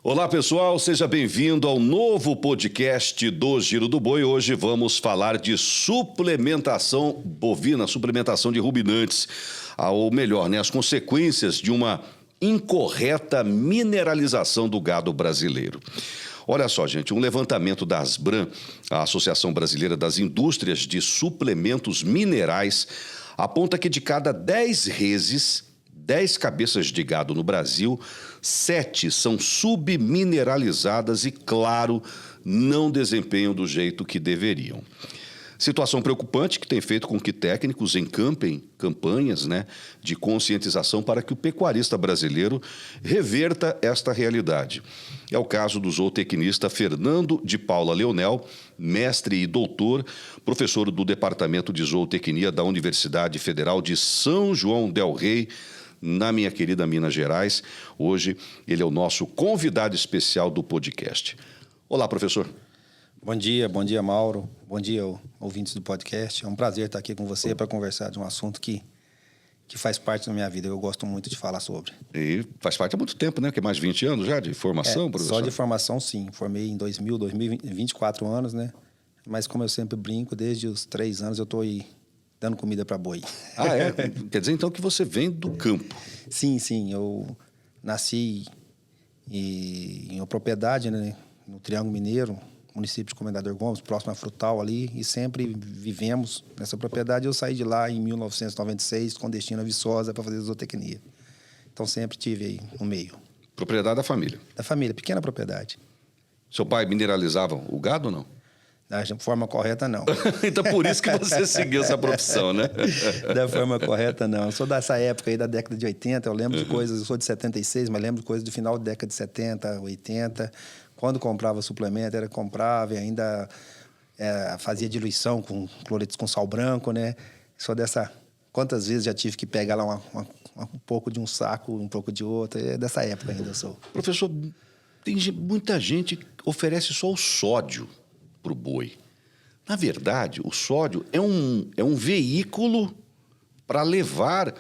Olá pessoal, seja bem-vindo ao novo podcast do Giro do Boi. Hoje vamos falar de suplementação bovina, suplementação de ruminantes, ou melhor, as consequências de uma incorreta mineralização do gado brasileiro. Olha só, gente, um levantamento da Asbram, a Associação Brasileira das Indústrias de Suplementos Minerais, aponta que de cada 10 reses, 10 cabeças de gado no Brasil, 7 são submineralizadas e, claro, não desempenham do jeito que deveriam. Situação preocupante que tem feito com que técnicos encampem campanhas de conscientização para que o pecuarista brasileiro reverta esta realidade. É o caso do zootecnista Fernando de Paula Leonel, mestre e doutor, professor do Departamento de Zootecnia da Universidade Federal de São João del Rei, na minha querida Minas Gerais. Hoje ele é o nosso convidado especial do podcast. Olá, professor. Bom dia, Mauro. Bom dia, ouvintes do podcast. É um prazer estar aqui com você para conversar de um assunto que faz parte da minha vida. Eu gosto muito de falar sobre. E faz parte há muito tempo, né? Que é mais de 20 anos já de formação, professor? Só de formação, sim. Formei em 24 anos, né? Mas como eu sempre brinco, desde os 3 anos eu estou aí dando comida para boi. Ah, é? Quer dizer, então, que você vem do campo? Sim. Eu nasci em uma propriedade, né? No Triângulo Mineiro, município de Comendador Gomes, próximo a Frutal ali, e sempre vivemos nessa propriedade. Eu saí de lá em 1996 com destino a Viçosa para fazer zootecnia. Então sempre tive aí no meio. Propriedade da família? Da família, pequena propriedade. Seu pai mineralizava o gado ou não? Da forma correta, não. Então por isso que você seguiu essa profissão, né? Da forma correta, não. Eu sou dessa época aí da década de 80, eu lembro de coisas, eu sou de 76, mas lembro de coisas do final da década de 70, 80. Quando comprava suplemento, comprava e ainda fazia diluição com cloreto com sal branco, né? Só dessa... Quantas vezes já tive que pegar lá um pouco de um saco, um pouco de outro. É dessa época ainda eu sou. Professor, muita gente oferece só o sódio para o boi. Na verdade, o sódio é um veículo para levar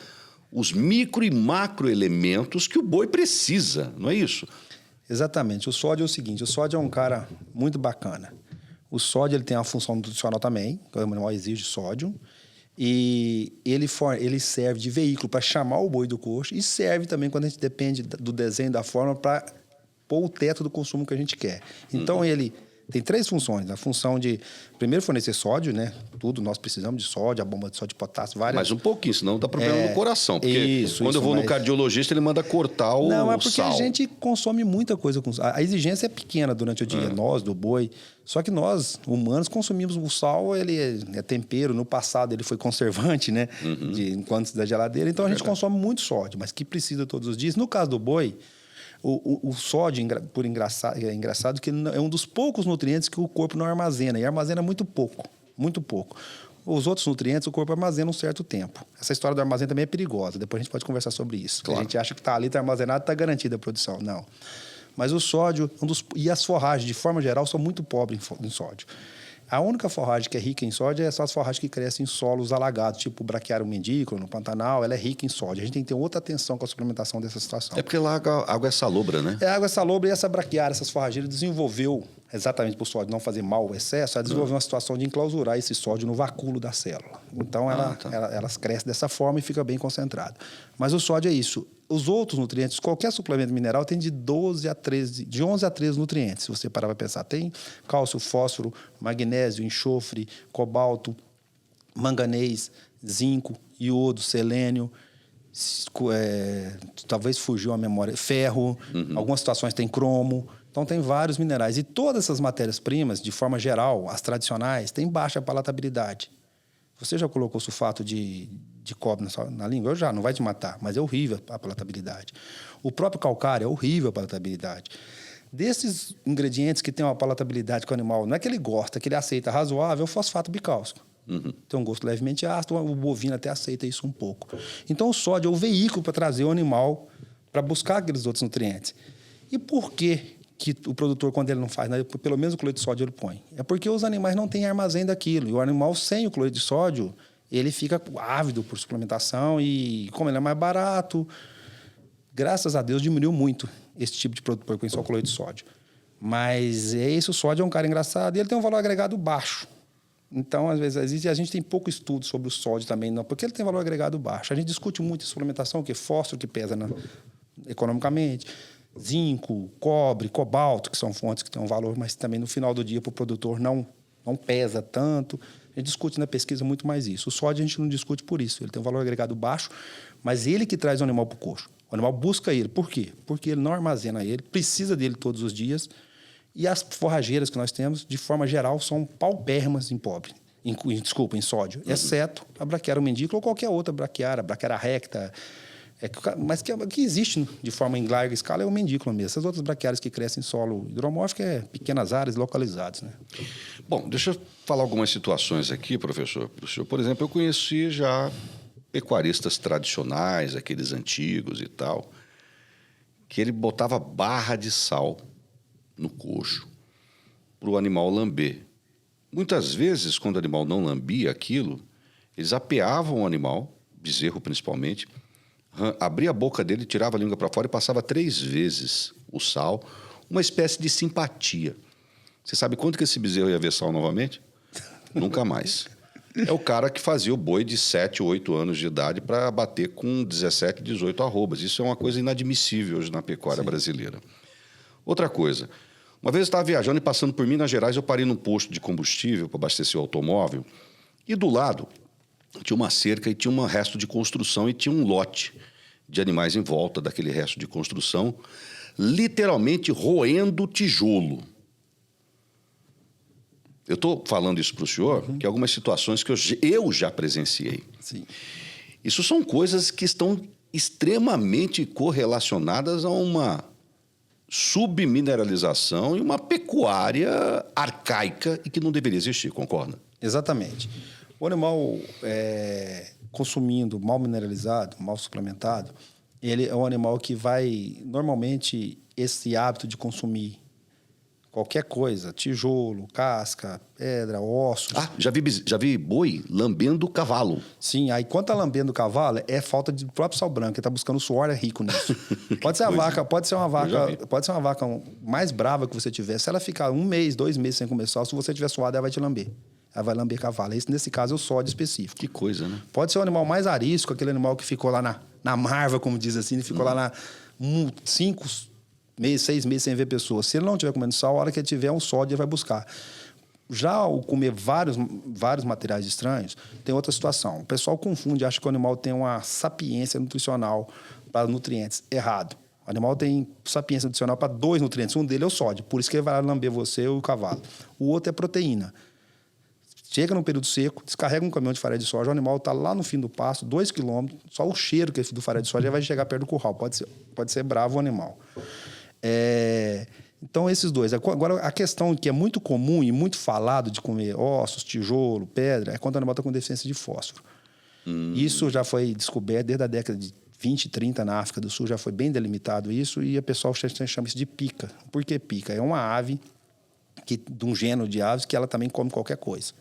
os micro e macro elementos que o boi precisa, não é isso? Exatamente. O sódio é o seguinte, o sódio é um cara muito bacana. O sódio ele tem uma função nutricional também, que o animal exige sódio, e ele serve de veículo para chamar o boi do coxo e serve também quando a gente depende do desenho da forma para pôr o teto do consumo que a gente quer. Então ele tem 3 funções. A função de, primeiro, fornecer sódio, né? Tudo, nós precisamos de sódio, a bomba de sódio de potássio, várias... Mas um pouquinho, senão dá problema no coração. Porque quando eu vou no cardiologista, ele manda cortar o sal. Não, é porque a gente consome muita coisa. A exigência é pequena durante o dia, nós, do boi. Só que nós, humanos, consumimos o sal, ele é tempero. No passado, ele foi conservante, né? Enquanto da geladeira. Então, a gente consome muito sódio, mas que precisa todos os dias. No caso do boi... O sódio, é engraçado que é um dos poucos nutrientes que o corpo não armazena. E armazena muito pouco, muito pouco. Os outros nutrientes o corpo armazena um certo tempo. Essa história do armazém também é perigosa. Depois a gente pode conversar sobre isso. Claro. A gente acha que está ali, está armazenado, está garantida a produção. Não. Mas o sódio, e as forragens, de forma geral, são muito pobres em sódio. A única forragem que é rica em sódio são as forragens que crescem em solos alagados, tipo o braquiário mendícola, no Pantanal, ela é rica em sódio. A gente tem que ter outra atenção com a suplementação dessa situação. É porque lá a água é salobra, né? A água é salobra e essa braquiária, essas forrageiras, desenvolveu, exatamente por sódio não fazer mal o excesso, ela desenvolveu uma situação de enclausurar esse sódio no vacúolo da célula. Então, elas crescem dessa forma e fica bem concentrado. Mas o sódio é isso. Os outros nutrientes, qualquer suplemento mineral tem de 11 a 13 nutrientes, se você parar para pensar. Tem cálcio, fósforo, magnésio, enxofre, cobalto, manganês, zinco, iodo, selênio, talvez fugiu a memória, ferro, algumas situações tem cromo. Então, tem vários minerais. E todas essas matérias-primas, de forma geral, as tradicionais, têm baixa palatabilidade. Você já colocou sulfato de cobre na língua? Eu já, não vai te matar, mas é horrível a palatabilidade. O próprio calcário é horrível a palatabilidade. Desses ingredientes que têm uma palatabilidade que o animal, não é que ele gosta, que ele aceita razoável, é o fosfato bicálcico. Tem um gosto levemente ácido, o bovino até aceita isso um pouco. Então, o sódio é o veículo para trazer o animal para buscar aqueles outros nutrientes. E por que o produtor, quando ele não faz, pelo menos o cloreto de sódio ele põe? É porque os animais não têm armazém daquilo. E o animal sem o cloreto de sódio, ele fica ávido por suplementação e, como ele é mais barato, graças a Deus diminuiu muito esse tipo de produto porcino só cloreto de sódio. Mas esse o sódio é um cara engraçado e ele tem um valor agregado baixo. Então, às vezes, a gente tem pouco estudo sobre o sódio também, não, porque ele tem valor agregado baixo. A gente discute muito em suplementação, que fósforo que pesa economicamente, zinco, cobre, cobalto, que são fontes que têm um valor, mas também no final do dia para o produtor não pesa tanto. A gente discute na pesquisa muito mais isso. O sódio a gente não discute por isso. Ele tem um valor agregado baixo, mas ele que traz o animal para o coxo. O animal busca ele. Por quê? Porque ele não armazena ele, precisa dele todos os dias. E as forrageiras que nós temos, de forma geral, são paupérrimas em em sódio, exceto a braquiária mendícola ou qualquer outra braquiária recta. Mas que existe de forma em larga escala é o mendícola mesmo. Essas outras braquiárias que crescem em solo hidromórfico é pequenas áreas localizadas, né? Bom, deixa eu falar algumas situações aqui, professor. Por exemplo, eu conheci já pecuaristas tradicionais, aqueles antigos e tal, que ele botava barra de sal no coxo para o animal lamber. Muitas vezes, quando o animal não lambia aquilo, eles apeavam o animal, bezerro principalmente, abria a boca dele, tirava a língua para fora e passava 3 vezes o sal, uma espécie de simpatia. Você sabe quando que esse bezerro ia ver sal novamente? Nunca mais. É o cara que fazia o boi de 7, 8 anos de idade para bater com 17, 18 arrobas. Isso é uma coisa inadmissível hoje na pecuária brasileira. Outra coisa, uma vez eu estava viajando e passando por Minas Gerais, eu parei num posto de combustível para abastecer o automóvel e do lado tinha uma cerca e tinha um resto de construção e tinha um lote de animais em volta daquele resto de construção, literalmente roendo tijolo. Eu estou falando isso para o senhor, que algumas situações que eu já presenciei. Sim. Isso são coisas que estão extremamente correlacionadas a uma submineralização e uma pecuária arcaica e que não deveria existir, concorda? Exatamente. O animal consumindo mal mineralizado, mal suplementado, ele é um animal que vai... Normalmente, esse hábito de consumir qualquer coisa, tijolo, casca, pedra, ossos... Ah, já vi boi lambendo cavalo. Sim, aí quando tá lambendo o cavalo, é falta de próprio sal branco, ele tá buscando suor, é rico nisso. Pode ser uma vaca mais brava que você tiver, se ela ficar 1 mês, 2 meses sem comer sal, se você tiver suado, ela vai te lamber. Ela vai lamber cavalo. Esse, nesse caso, é o sódio específico. Que coisa, né? Pode ser um animal mais arisco, aquele animal que ficou lá na marva, como diz assim, ele ficou lá 5 meses, 6 meses sem ver pessoas. Se ele não estiver comendo sal, a hora que ele tiver um sódio, ele vai buscar. Já o comer vários materiais estranhos, tem outra situação. O pessoal confunde, acha que o animal tem uma sapiência nutricional para nutrientes. Errado. O animal tem sapiência nutricional para 2 nutrientes. Um deles é o sódio, por isso que ele vai lamber você ou o cavalo. O outro é proteína. Chega num período seco, descarrega um caminhão de farelo de soja, o animal está lá no fim do pasto, 2 quilômetros, só o cheiro que é do farelo de soja já vai chegar perto do curral. Pode ser bravo o animal. Então, esses dois. Agora, a questão que é muito comum e muito falado de comer ossos, tijolo, pedra, é quando o animal está com deficiência de fósforo. Isso já foi descoberto desde a década de 20, 30 na África do Sul, já foi bem delimitado isso, e o pessoal chama isso de pica. Por que pica? É uma ave, de um gênero de aves, que ela também come qualquer coisa.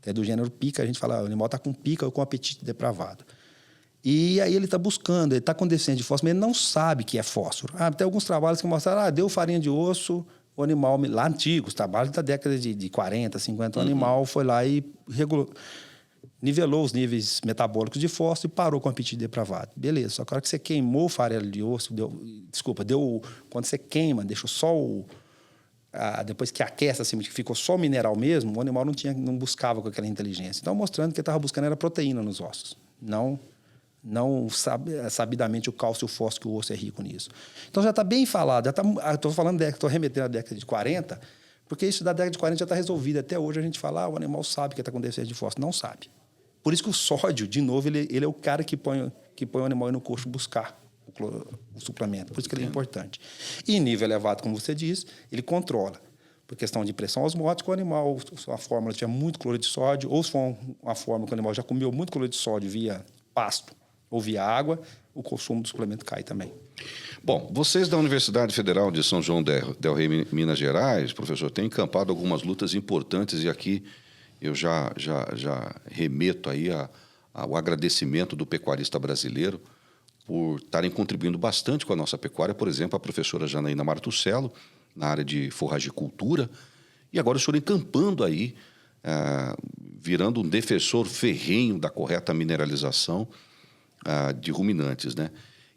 É do gênero pica, a gente fala, o animal está com pica ou com apetite depravado. E aí ele está buscando, ele está com deficiência de fósforo, mas ele não sabe que é fósforo. Tem alguns trabalhos que mostraram, deu farinha de osso, o animal, lá antigos, trabalhos da década de 40, 50, o animal foi lá e nivelou os níveis metabólicos de fósforo e parou com o apetite depravado. Beleza, só que a hora que você queimou o farelo de osso, quando você queima, deixou só depois que aquece, assim, que ficou só mineral mesmo, o animal não buscava com aquela inteligência. Então, mostrando que ele estava buscando era proteína nos ossos, não sabidamente o cálcio e o fósforo, que o osso é rico nisso. Então, já está bem falado. Estou remetendo à década de 40, porque isso da década de 40 já está resolvido. Até hoje a gente fala, o animal sabe que está com deficiência de fósforo. Não sabe. Por isso que o sódio, de novo, ele é o cara que põe o animal aí no coxo buscar o suplemento. Por isso que ele é importante. E em nível elevado, como você disse, ele controla. Por questão de pressão osmótica, o animal, se a fórmula tinha muito cloreto de sódio, ou se for uma fórmula que o animal já comeu muito cloreto de sódio via pasto ou via água, o consumo do suplemento cai também. Bom, vocês da Universidade Federal de São João del Rei, Minas Gerais, professor, têm encampado algumas lutas importantes e aqui eu já remeto aí ao agradecimento do pecuarista brasileiro, por estarem contribuindo bastante com a nossa pecuária. Por exemplo, a professora Janaína Martuccello, na área de forragicultura, e agora o senhor encampando aí, virando um defensor ferrenho da correta mineralização de ruminantes, né?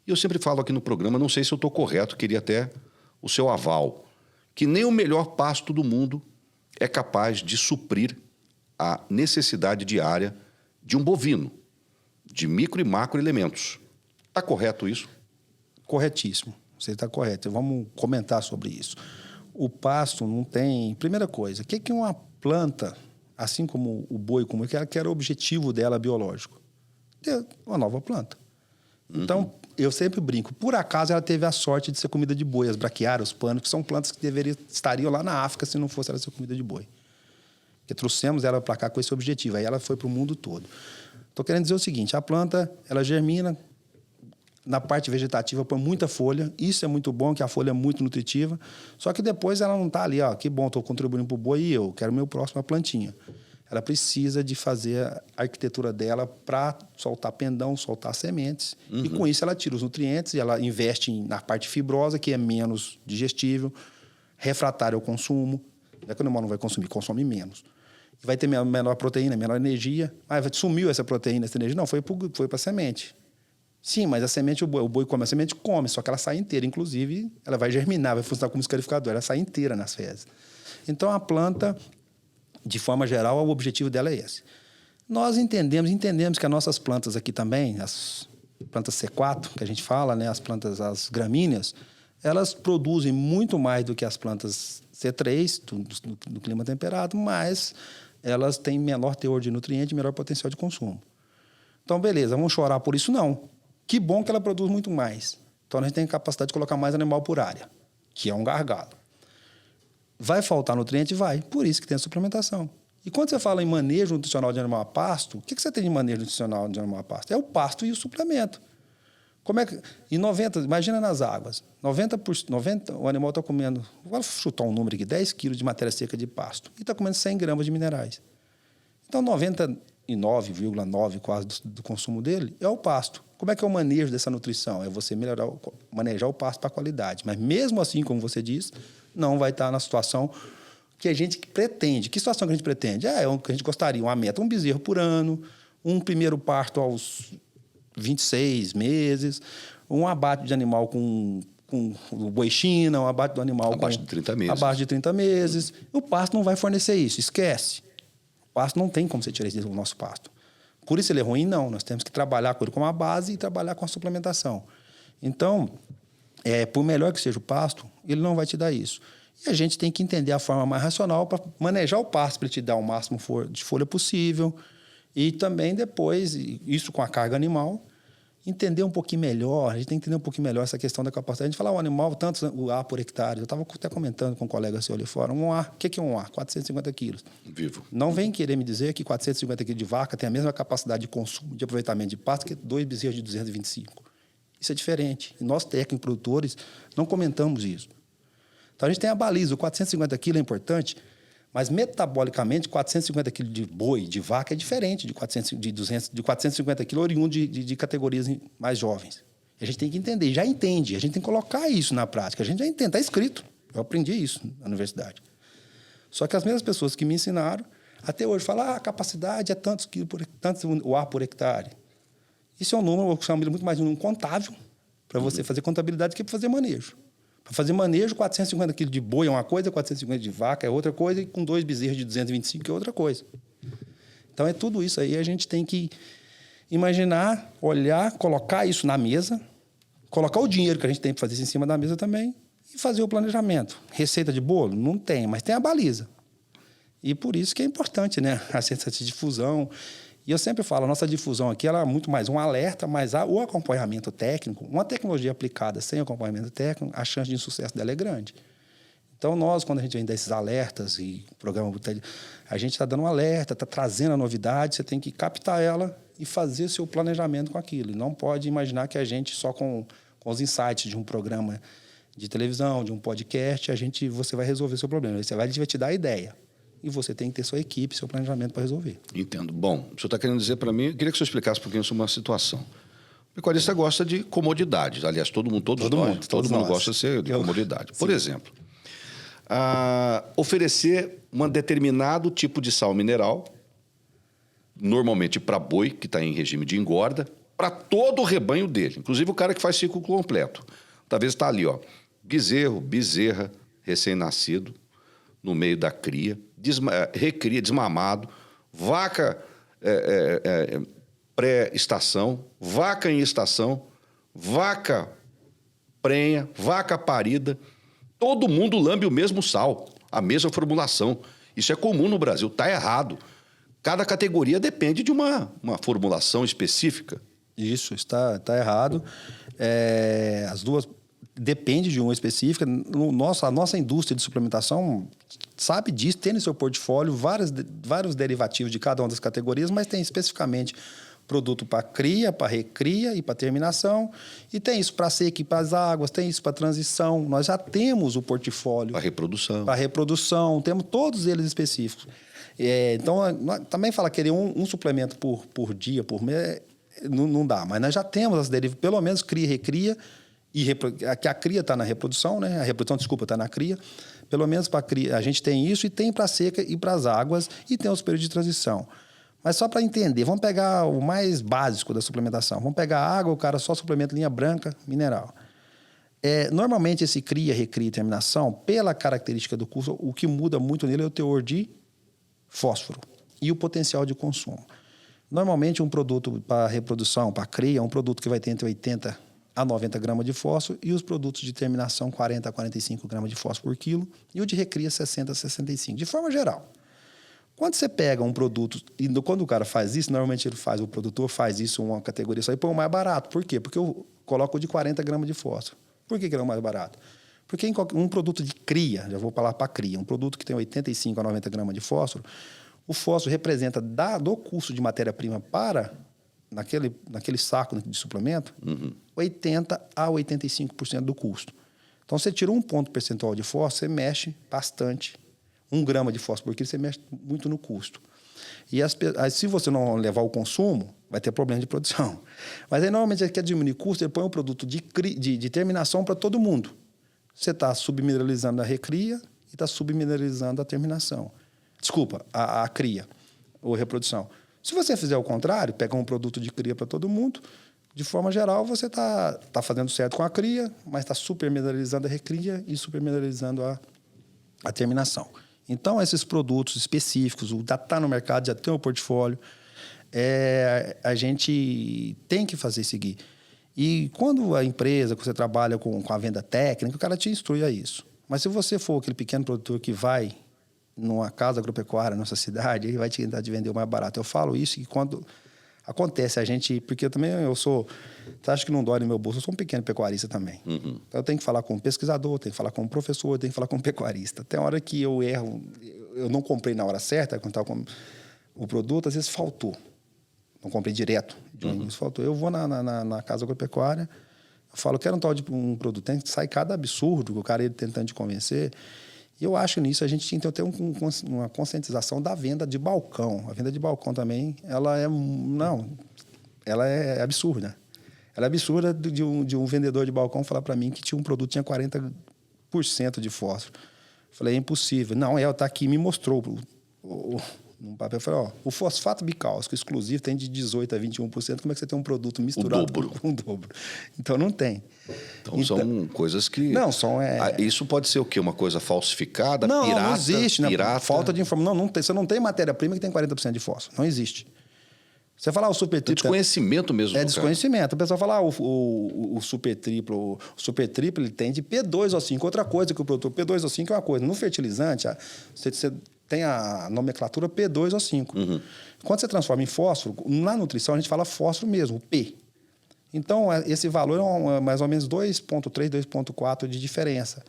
E eu sempre falo aqui no programa, não sei se eu estou correto, queria até o seu aval, que nem o melhor pasto do mundo é capaz de suprir a necessidade diária de um bovino, de micro e macro elementos. Está correto isso? Corretíssimo. Você está correto. Vamos comentar sobre isso. O pasto não tem... Primeira coisa, o que é uma planta, assim como o boi, como que era o objetivo dela biológico? Ter uma nova planta. Então, eu sempre brinco. Por acaso, ela teve a sorte de ser comida de boi. As braquiárias, os panos, que são plantas que estariam lá na África se não fosse ela ser comida de boi. Porque trouxemos ela para cá com esse objetivo. Aí ela foi para o mundo todo. Estou querendo dizer o seguinte, a planta, ela germina, na parte vegetativa põe muita folha. Isso é muito bom, que a folha é muito nutritiva. Só que depois ela não está ali, ó, que bom, estou contribuindo para o boi e eu quero meu próximo plantinha. Ela precisa de fazer a arquitetura dela para soltar pendão, soltar sementes. E com isso ela tira os nutrientes e ela investe na parte fibrosa, que é menos digestível, refratário ao consumo. Não é que o animal não vai consumir, consome menos. E vai ter menor proteína, menor energia. Sumiu essa proteína, essa energia? Não, foi para a semente. Sim, mas a semente, o boi come a semente, come, só que ela sai inteira. Inclusive, ela vai germinar, vai funcionar como escarificador, ela sai inteira nas fezes. Então, a planta, de forma geral, o objetivo dela é esse. Nós entendemos que as nossas plantas aqui também, as plantas C4, que a gente fala, né, as gramíneas, elas produzem muito mais do que as plantas C3, do clima temperado, mas elas têm menor teor de nutriente e menor potencial de consumo. Então, beleza, vamos chorar por isso? Não. Que bom que ela produz muito mais. Então, a gente tem a capacidade de colocar mais animal por área, que é um gargalo. Vai faltar nutriente? Vai. Por isso que tem a suplementação. E quando você fala em manejo nutricional de animal a pasto, o que você tem de manejo nutricional de animal a pasto? É o pasto e o suplemento. Como é que... imagina nas águas. 90, o animal está comendo, vou chutar um número aqui, 10 quilos de matéria seca de pasto. E está comendo 100 gramas de minerais. Então, 99,9% quase do consumo dele é o pasto. Como é que é o manejo dessa nutrição? É você manejar o pasto para a qualidade. Mas mesmo assim, como você diz, não vai estar na situação que a gente pretende. Que situação que a gente pretende? É o que a gente gostaria, uma meta, um bezerro por ano, um primeiro parto aos 26 meses, um abate de animal com o boi China, um abate do animal abaixo de 30 meses. Abaixo de 30 meses. O pasto não vai fornecer isso, esquece. O pasto não tem como você tirar isso do nosso pasto. Por isso ele é ruim? Não. Nós temos que trabalhar com ele como a base e trabalhar com a suplementação. Então, por melhor que seja o pasto, ele não vai te dar isso. E a gente tem que entender a forma mais racional para manejar o pasto, para ele te dar o máximo de folha possível. E também depois, isso com a carga animal, entender um pouquinho melhor. A gente tem que entender um pouquinho melhor essa questão da capacidade. A gente fala o animal, tanto o ar por hectare. Eu estava até comentando com um colega seu ali fora. Um ar, o que é um ar? 450 quilos. Vivo. Não vem querer me dizer que 450 quilos de vaca tem a mesma capacidade de consumo, de aproveitamento de pasto que 2 bezerros de 225. Isso é diferente. E nós, técnicos produtores, não comentamos isso. Então, a gente tem a baliza. O 450 quilos é importante, mas metabolicamente, 450 quilos de boi, de vaca, é diferente de 450 quilos oriundo de categorias mais jovens. E a gente tem que entender, já entende, a gente tem que colocar isso na prática. A gente já entende, está escrito. Eu aprendi isso na universidade. Só que as mesmas pessoas que me ensinaram, até hoje, falam a capacidade é tantos o ar por hectare. Isso é um número, eu chamo muito mais de um número contável, para você fazer contabilidade do que para fazer manejo. Para fazer manejo, 450 quilos de boi é uma coisa, 450 de vaca é outra coisa, e com 2 bezerros de 225 é outra coisa. Então, é tudo isso aí. A gente tem que imaginar, olhar, colocar isso na mesa, colocar o dinheiro que a gente tem para fazer isso em cima da mesa também e fazer o planejamento. Receita de bolo? Não tem, mas tem a baliza. E por isso que é importante, né? Essa difusão. E eu sempre falo, a nossa difusão aqui ela é muito mais um alerta, mas o acompanhamento técnico, uma tecnologia aplicada sem acompanhamento técnico, a chance de insucesso dela é grande. Então, nós, quando a gente vem desses alertas e o programa, a gente está dando um alerta, está trazendo a novidade, você tem que captar ela e fazer seu planejamento com aquilo. E não pode imaginar que a gente, só com os insights de um programa de televisão, de um podcast, você vai resolver seu problema. A gente vai te dar a ideia. E você tem que ter sua equipe, seu planejamento para resolver. Entendo. Bom, o senhor está querendo dizer para mim... Eu queria que o senhor explicasse um pouquinho sobre uma situação. pecuarista gosta de comodidade. Aliás, todo mundo gosta de comodidade. Por exemplo, oferecer um determinado tipo de sal mineral, normalmente para boi, que está em regime de engorda, para todo o rebanho dele. Inclusive o cara que faz ciclo completo. Talvez está ali, ó, bezerro, bezerra, recém-nascido, no meio da cria, recria, desmamado, vaca pré-estação, vaca em estação, vaca prenha, vaca parida. Todo mundo lambe o mesmo sal, a mesma formulação. Isso é comum no Brasil, está errado. Cada categoria depende de uma formulação específica. Isso, está errado. As duas depende de uma específica. A nossa indústria de suplementação sabe disso, tem no seu portfólio vários derivativos de cada uma das categorias, mas tem especificamente produto para cria, para recria e para terminação. E tem isso para seca e para as águas, tem isso para transição. Nós já temos o portfólio. Para reprodução. Para reprodução, temos todos eles específicos. Então, também falar querer um suplemento por dia, por mês, não dá. Mas nós já temos as derivativas, pelo menos cria, recria, que a cria está na reprodução, né? A reprodução, desculpa, está na cria. Pelo menos para cria, a gente tem isso, e tem para seca e para as águas, e tem os períodos de transição. Mas só para entender, vamos pegar o mais básico da suplementação. Vamos pegar a água, o cara só suplementa linha branca, mineral. Normalmente, esse cria, recria e terminação, pela característica do curso, o que muda muito nele é o teor de fósforo e o potencial de consumo. Normalmente, um produto para reprodução, para cria, é um produto que vai ter entre 80 a 90 gramas de fósforo, e os produtos de terminação, 40 a 45 gramas de fósforo por quilo, e o de recria, 60 a 65, de forma geral. Quando você pega um produto, e quando o cara faz isso, normalmente o produtor faz isso em uma categoria só e põe o mais barato. Por quê? Porque eu coloco o de 40 gramas de fósforo. Por que ele é o mais barato? Porque um produto de cria, já vou falar para cria, um produto que tem 85 a 90 gramas de fósforo, o fósforo representa do custo de matéria-prima para, naquele saco de suplemento, 80 a 85% do custo. Então, você tira um ponto percentual de fósforo, você mexe bastante. 1 grama de fósforo por quilo, você mexe muito no custo. E se você não levar o consumo, vai ter problema de produção. Mas aí, normalmente, ele quer diminuir custo, ele põe um produto de terminação para todo mundo. Você está submineralizando a recria e está submineralizando a terminação. Desculpa, a cria ou reprodução. Se você fizer o contrário, pegar um produto de cria para todo mundo, de forma geral, você está fazendo certo com a cria, mas está supermineralizando a recria e supermineralizando a terminação. Então, esses produtos específicos, já está no mercado, já tem o portfólio, a gente tem que fazer seguir. E quando a empresa, que você trabalha com a venda técnica, o cara te instrui a isso. Mas se você for aquele pequeno produtor que vai numa casa agropecuária, nossa cidade, ele vai te tentar te vender o mais barato. Eu falo isso que quando acontece, porque eu também você acha que não dói no meu bolso, eu sou um pequeno pecuarista também. Então, eu tenho que falar com um pesquisador, tenho que falar com um professor, tenho que falar com um pecuarista. Até a hora que eu erro, eu não comprei na hora certa, quando estava com o produto, às vezes faltou. Não comprei direto, faltou. Eu vou na casa agropecuária, eu falo, quero um produto, sai cada absurdo que o cara ele tentando te convencer. E eu acho nisso, a gente tinha que ter uma conscientização da venda de balcão. A venda de balcão também, ela é absurda. Ela é absurda de um vendedor de balcão falar para mim que tinha um produto que tinha 40% de fósforo. Falei, é impossível. Não, tá aqui, me mostrou no papel. Eu falei, o fosfato bicálcico exclusivo tem de 18% a 21%. Como é que você tem um produto misturado com o dobro? Então, não tem. Então, são coisas que... Não, isso pode ser o quê? Uma coisa falsificada, pirata? Não existe. Pirata? Falta de informação. Não tem, você não tem matéria-prima que tem 40% de fósforo. Não existe. Você fala o super triplo... desconhecimento mesmo. Desconhecimento. O pessoal fala o super triplo. O super triplo ele tem de P2O5. Outra coisa que o produtor... P2O5 é uma coisa. No fertilizante, você tem a nomenclatura P2O5. Quando você transforma em fósforo, na nutrição a gente fala fósforo mesmo, o P. Então, esse valor é mais ou menos 2,3, 2,4 de diferença.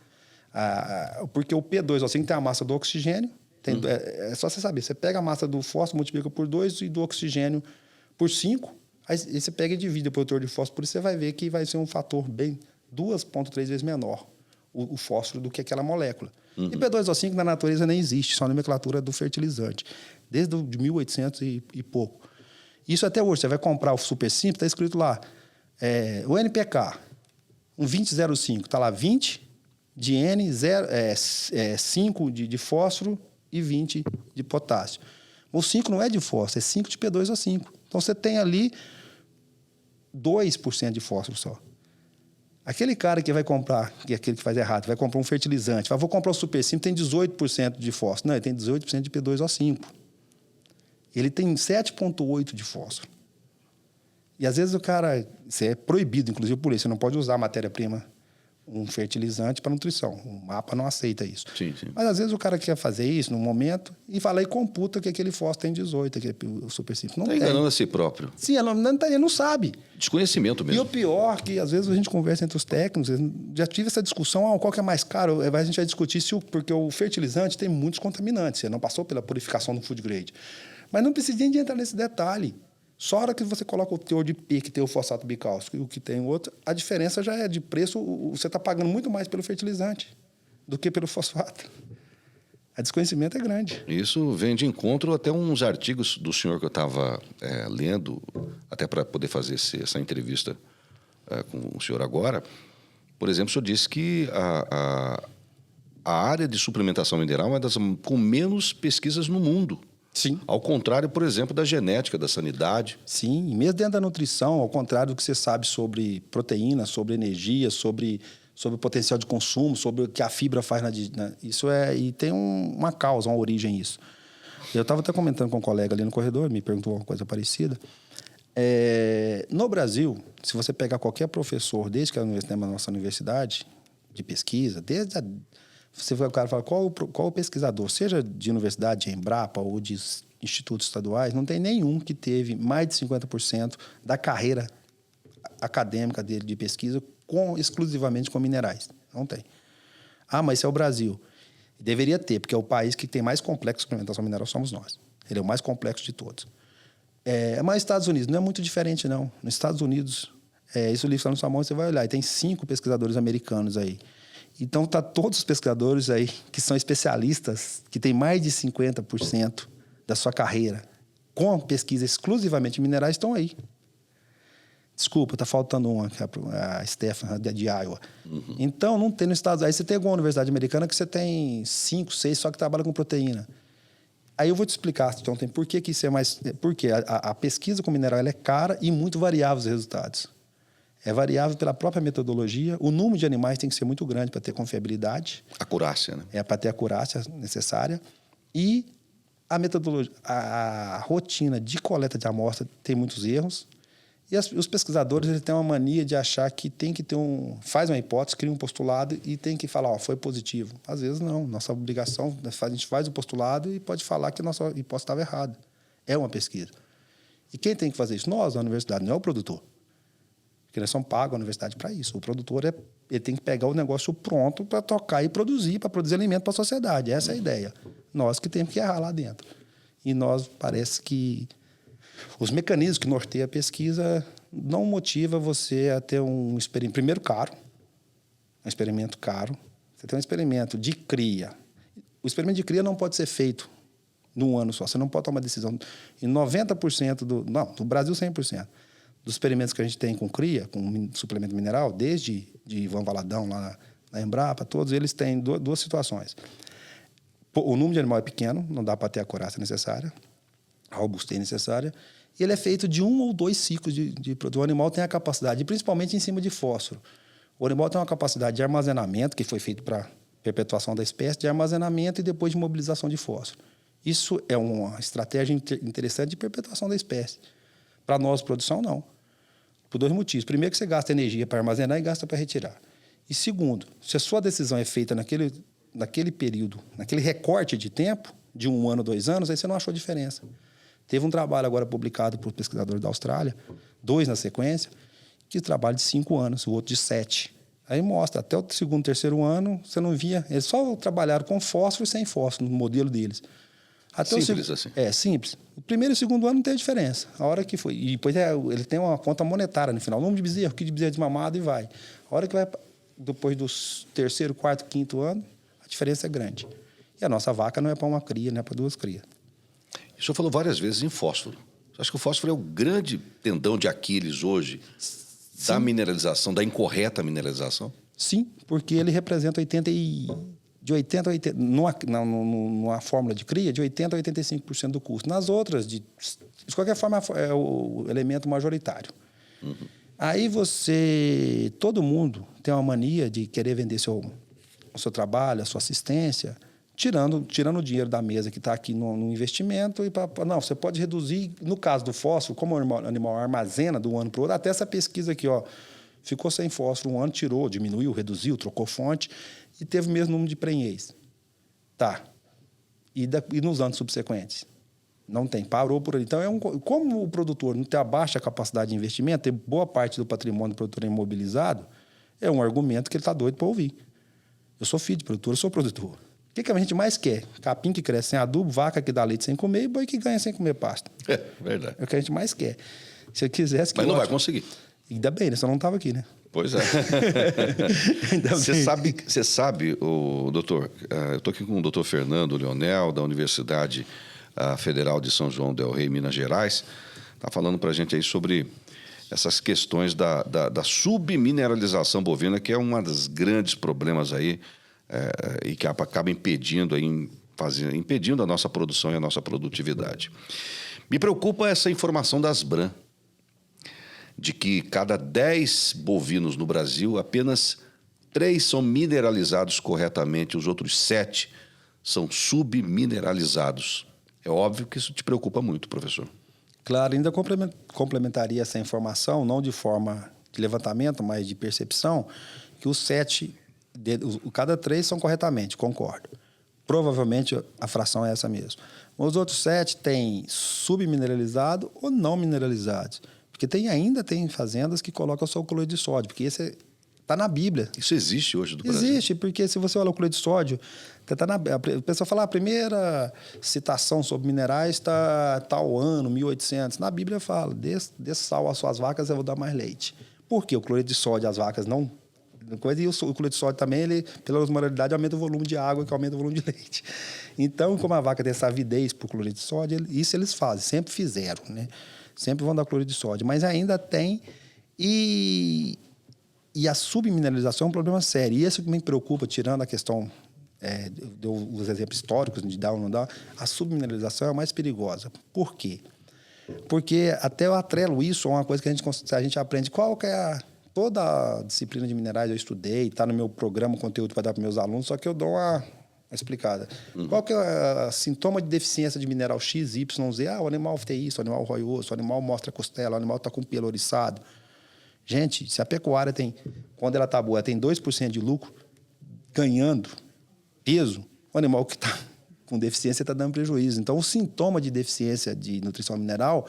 Porque o P2O5 tem a massa do oxigênio. É só você saber. Você pega a massa do fósforo, multiplica por 2 e do oxigênio por 5. Aí você pega e divide o produtor de fósforo. Por isso você vai ver que vai ser um fator 2,3 vezes menor o fósforo do que aquela molécula. E P2O5 na natureza nem existe, só a nomenclatura do fertilizante. Desde 1800 e pouco. Isso até hoje. Você vai comprar o Super Simples, está escrito lá. O NPK, um 20,05, está lá 20 de N, 5 de fósforo e 20 de potássio. O 5 não é de fósforo, é 5 de P2O5. Então, você tem ali 2% de fósforo só. Aquele cara que vai comprar, que é aquele que faz errado, vai comprar um fertilizante, vou comprar o Super Simples, tem 18% de fósforo. Não, ele tem 18% de P2O5. Ele tem 7,8% de fósforo. E às vezes o cara, isso é proibido, inclusive por isso, você não pode usar matéria-prima, um fertilizante para nutrição. O mapa não aceita isso. Sim. Mas às vezes o cara quer fazer isso no momento e vai lá e computa que aquele fósforo tem 18, o Super Simples não tem. Está enganando a si próprio. Sim, ele não sabe. Desconhecimento mesmo. E o pior, que às vezes a gente conversa entre os técnicos, já tive essa discussão, qual que é mais caro? A gente vai discutir porque o fertilizante tem muitos contaminantes, você não passou pela purificação do food grade. Mas não precisa nem de entrar nesse detalhe. Só a hora que você coloca o teor de P, que tem o fosfato bicálcico, e o que tem o outro, a diferença já é de preço, você está pagando muito mais pelo fertilizante do que pelo fosfato. A desconhecimento é grande. Isso vem de encontro até uns artigos do senhor que eu estava lendo, até para poder fazer essa entrevista com o senhor agora. Por exemplo, o senhor disse que a área de suplementação mineral é uma das com menos pesquisas no mundo. Sim. Ao contrário, por exemplo, da genética, da sanidade. Sim, e mesmo dentro da nutrição, ao contrário do que você sabe sobre proteína, sobre energia, sobre o potencial de consumo, sobre o que a fibra faz isso e tem uma causa, uma origem isso. Eu estava até comentando com um colega ali no corredor, me perguntou uma coisa parecida. No Brasil, se você pegar qualquer professor, desde que é na nossa universidade de pesquisa, você vai o cara fala qual o pesquisador, seja de universidade, de Embrapa ou de institutos estaduais, não tem nenhum que teve mais de 50% da carreira acadêmica dele de pesquisa exclusivamente com minerais. Não tem. Mas esse é o Brasil. Deveria ter, porque é o país que tem mais complexo de suplementação mineral, somos nós. Ele é o mais complexo de todos. Mas Estados Unidos não é muito diferente, não. Nos Estados Unidos, isso o livro está na sua mão, você vai olhar, e tem 5 pesquisadores americanos aí. Então, todos os pesquisadores aí que são especialistas, que têm mais de 50% da sua carreira com pesquisa exclusivamente em minerais, estão aí. Desculpa, está faltando uma, que é a Stephan, de Iowa. Uhum. Então, não tem nos Estados Unidos. Aí você tem alguma universidade americana que você tem 5, 6 só que trabalha com proteína. Aí eu vou te explicar, então, por que isso é mais... Porque a pesquisa com mineral ela é cara e muito variável os resultados. É variável pela própria metodologia. O número de animais tem que ser muito grande para ter confiabilidade. Acurácia, né? Para ter a acurácia necessária. E a metodologia, a rotina de coleta de amostra tem muitos erros. E os pesquisadores eles têm uma mania de achar que tem que ter faz uma hipótese, cria um postulado e tem que falar, foi positivo. Às vezes não. Nossa obrigação, a gente faz o postulado e pode falar que a nossa hipótese estava errada. É uma pesquisa. E quem tem que fazer isso? Nós, a universidade, não é o produtor. Porque nós somos pagos à universidade para isso. O produtor ele tem que pegar o negócio pronto para tocar e produzir, para produzir alimento para a sociedade. Essa é a ideia. Nós que temos que errar lá dentro. E nós, parece que os mecanismos que norteiam a pesquisa não motivam você a ter um experimento, primeiro, caro. Um experimento caro. Você tem um experimento de cria. O experimento de cria não pode ser feito num ano só. Você não pode tomar decisão. E 90% no Brasil, 100%. Dos experimentos que a gente tem com cria, com suplemento mineral, desde de Ivan Valadão, lá na Embrapa, todos eles têm duas situações. O número de animal é pequeno, não dá para ter a acurácia necessária, a robustez necessária, e ele é feito de 1 ou 2 ciclos de produto. O animal tem a capacidade, principalmente em cima de fósforo, o animal tem uma capacidade de armazenamento, que foi feito para perpetuação da espécie, de armazenamento e depois de mobilização de fósforo. Isso é uma estratégia interessante de perpetuação da espécie. Para nós, produção, não. Por 2 motivos. Primeiro, que você gasta energia para armazenar e gasta para retirar. E segundo, se a sua decisão é feita naquele período, naquele recorte de tempo, de 1 ano, 2 anos, aí você não achou diferença. Teve um trabalho agora publicado por pesquisadores da Austrália, 2 na sequência, que trabalho de 5 anos, o outro de 7. Aí mostra, até o 2º, 3º ano, você não via... Eles só trabalharam com fósforo e sem fósforo, no modelo deles. Até simples assim. Simples. O 1º e o 2º ano não tem diferença. A hora que foi... E depois ele tem uma conta monetária no final. O número de bezerro, que de bezerro desmamado e vai. A hora que vai... Depois do 3º, 4º, 5º ano, a diferença é grande. E a nossa vaca não é para uma cria, não é para 2 crias. O senhor falou várias vezes em fósforo. Acho que o fósforo é o grande tendão de Aquiles hoje da mineralização, da incorreta mineralização? Sim, porque ele representa de 80 a 80, numa fórmula de cria, de 80% a 85% do custo. Nas outras, de qualquer forma, é o elemento majoritário. Uhum. Aí todo mundo tem uma mania de querer vender o seu trabalho, a sua assistência, tirando o dinheiro da mesa que está aqui no investimento. Não, você pode reduzir, no caso do fósforo, como o animal armazena de um ano para o outro, até essa pesquisa aqui, ficou sem fósforo um ano, tirou, diminuiu, reduziu, trocou fonte e teve o mesmo número de prenhez. Tá. E nos anos subsequentes? Não tem, parou por ali. Então, como o produtor não tem a baixa capacidade de investimento, tem boa parte do patrimônio do produtor imobilizado, é um argumento que ele está doido para ouvir. Eu sou filho de produtor, eu sou produtor. O que a gente mais quer? Capim que cresce sem adubo, vaca que dá leite sem comer e boi que ganha sem comer pasto. É, verdade. É o que a gente mais quer. Se eu quisesse... Mas não vai conseguir. Ainda bem, né? Só não estava aqui, né? Pois é. Você sabe, doutor, eu estou aqui com o doutor Fernando Leonel, da Universidade Federal de São João del Rei, Minas Gerais, está falando para a gente aí sobre essas questões da submineralização bovina, que é um dos grandes problemas aí, e que acaba impedindo a nossa produção e a nossa produtividade. Me preocupa essa informação das BRAM, de que cada 10 bovinos no Brasil, apenas 3 são mineralizados corretamente, os outros 7 são submineralizados. É óbvio que isso te preocupa muito, professor. Claro, ainda complementaria essa informação, não de forma de levantamento, mas de percepção, que os 7, cada 3 são corretamente, concordo. Provavelmente a fração é essa mesmo. Os outros 7 têm submineralizado ou não mineralizados. Porque ainda tem fazendas que colocam só o cloreto de sódio, porque esse está na Bíblia. Isso existe hoje no Brasil? Existe, porque se você olha o cloreto de sódio, a pessoa fala, a primeira citação sobre minerais está tal ano, 1800. Na Bíblia fala, dê sal às suas vacas, eu vou dar mais leite. Por quê? O cloreto de sódio as vacas não... E o cloreto de sódio também, ele, pela osmolaridade, aumenta o volume de água, que aumenta o volume de leite. Então, como a vaca tem essa avidez por cloreto de sódio, isso eles fazem, sempre fizeram, né? Sempre vão dar cloreto de sódio, mas ainda tem. E a submineralização é um problema sério. E isso que me preocupa, tirando a questão dos exemplos históricos de dar ou não dar, a submineralização é a mais perigosa. Por quê? Porque até eu atrelo isso a uma coisa que a gente aprende. Qual que é toda a disciplina de minerais eu estudei, está no meu programa, conteúdo para dar para meus alunos, só que eu dou uma explicada. Qual que é o sintoma de deficiência de mineral X, Y, Z? O animal tem isso, o animal rói osso, o animal mostra costela, o animal está com pelo oriçado. Gente, se a pecuária tem, quando ela está boa, ela tem 2% de lucro, ganhando peso, o animal que está com deficiência está dando prejuízo. Então, o sintoma de deficiência de nutrição mineral,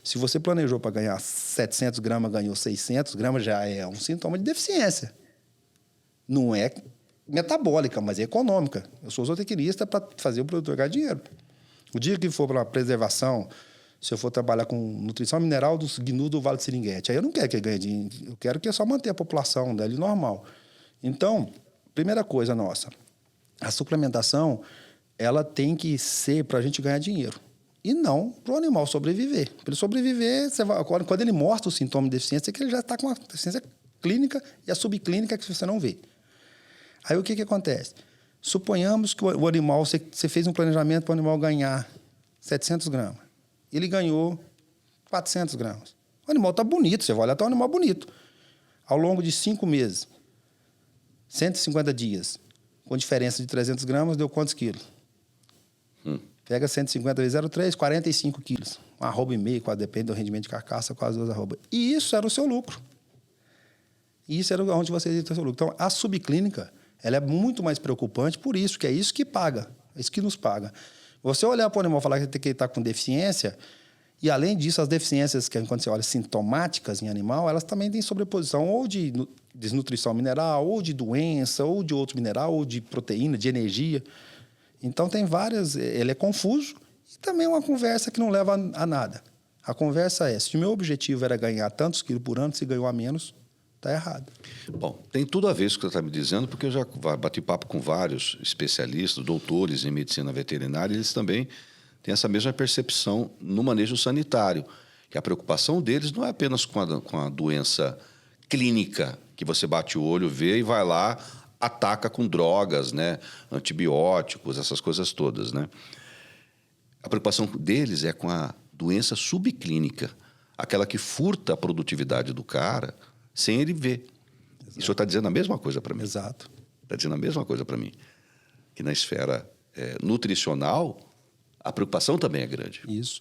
se você planejou para ganhar 700 gramas, ganhou 600 gramas, já é um sintoma de deficiência. Não é metabólica, mas é econômica. Eu sou zootecnista para fazer o produtor ganhar dinheiro. O dia que for para preservação, se eu for trabalhar com nutrição mineral dos gnus do Vale do Seringuete, aí eu não quero que ele ganhe dinheiro, eu quero que é só manter a população dele normal. Então, primeira coisa nossa, a suplementação, ela tem que ser para a gente ganhar dinheiro e não para o animal sobreviver. Para ele sobreviver, quando ele mostra o sintoma de deficiência, é que ele já está com a deficiência clínica e a subclínica que você não vê. Aí o que acontece? Suponhamos que o animal, você fez um planejamento para o animal ganhar 700 gramas. Ele ganhou 400 gramas. O animal está bonito, você vai olhar, está um animal bonito. Ao longo de 5 meses, 150 dias, com diferença de 300 gramas, deu quantos quilos? Pega 150 vezes 0,3, 45 quilos. Uma arroba e meio, quase depende do rendimento de carcaça, quase 2 arrobas. E isso era o seu lucro. Isso era onde você ia ter o seu lucro. Então, a subclínica, ela é muito mais preocupante por isso, que é isso que paga, é isso que nos paga. Você olhar para o animal e falar que ele está com deficiência, e além disso, as deficiências que quando você olha sintomáticas em animal, elas também têm sobreposição ou de desnutrição mineral, ou de doença, ou de outro mineral, ou de proteína, de energia. Então, tem várias... Ele é confuso e também é uma conversa que não leva a nada. A conversa é, se o meu objetivo era ganhar tantos quilos por ano, se ganhou a menos, está errado. Bom, tem tudo a ver com o que você está me dizendo, porque eu já bati papo com vários especialistas, doutores em medicina veterinária, e eles também têm essa mesma percepção no manejo sanitário, que a preocupação deles não é apenas com a doença clínica, que você bate o olho, vê e vai lá, ataca com drogas, né? Antibióticos, essas coisas todas, né? A preocupação deles é com a doença subclínica, aquela que furta a produtividade do cara sem ele ver. Exato. E o senhor está dizendo a mesma coisa para mim. Exato. Está dizendo a mesma coisa para mim. Que na esfera nutricional, a preocupação também é grande. Isso.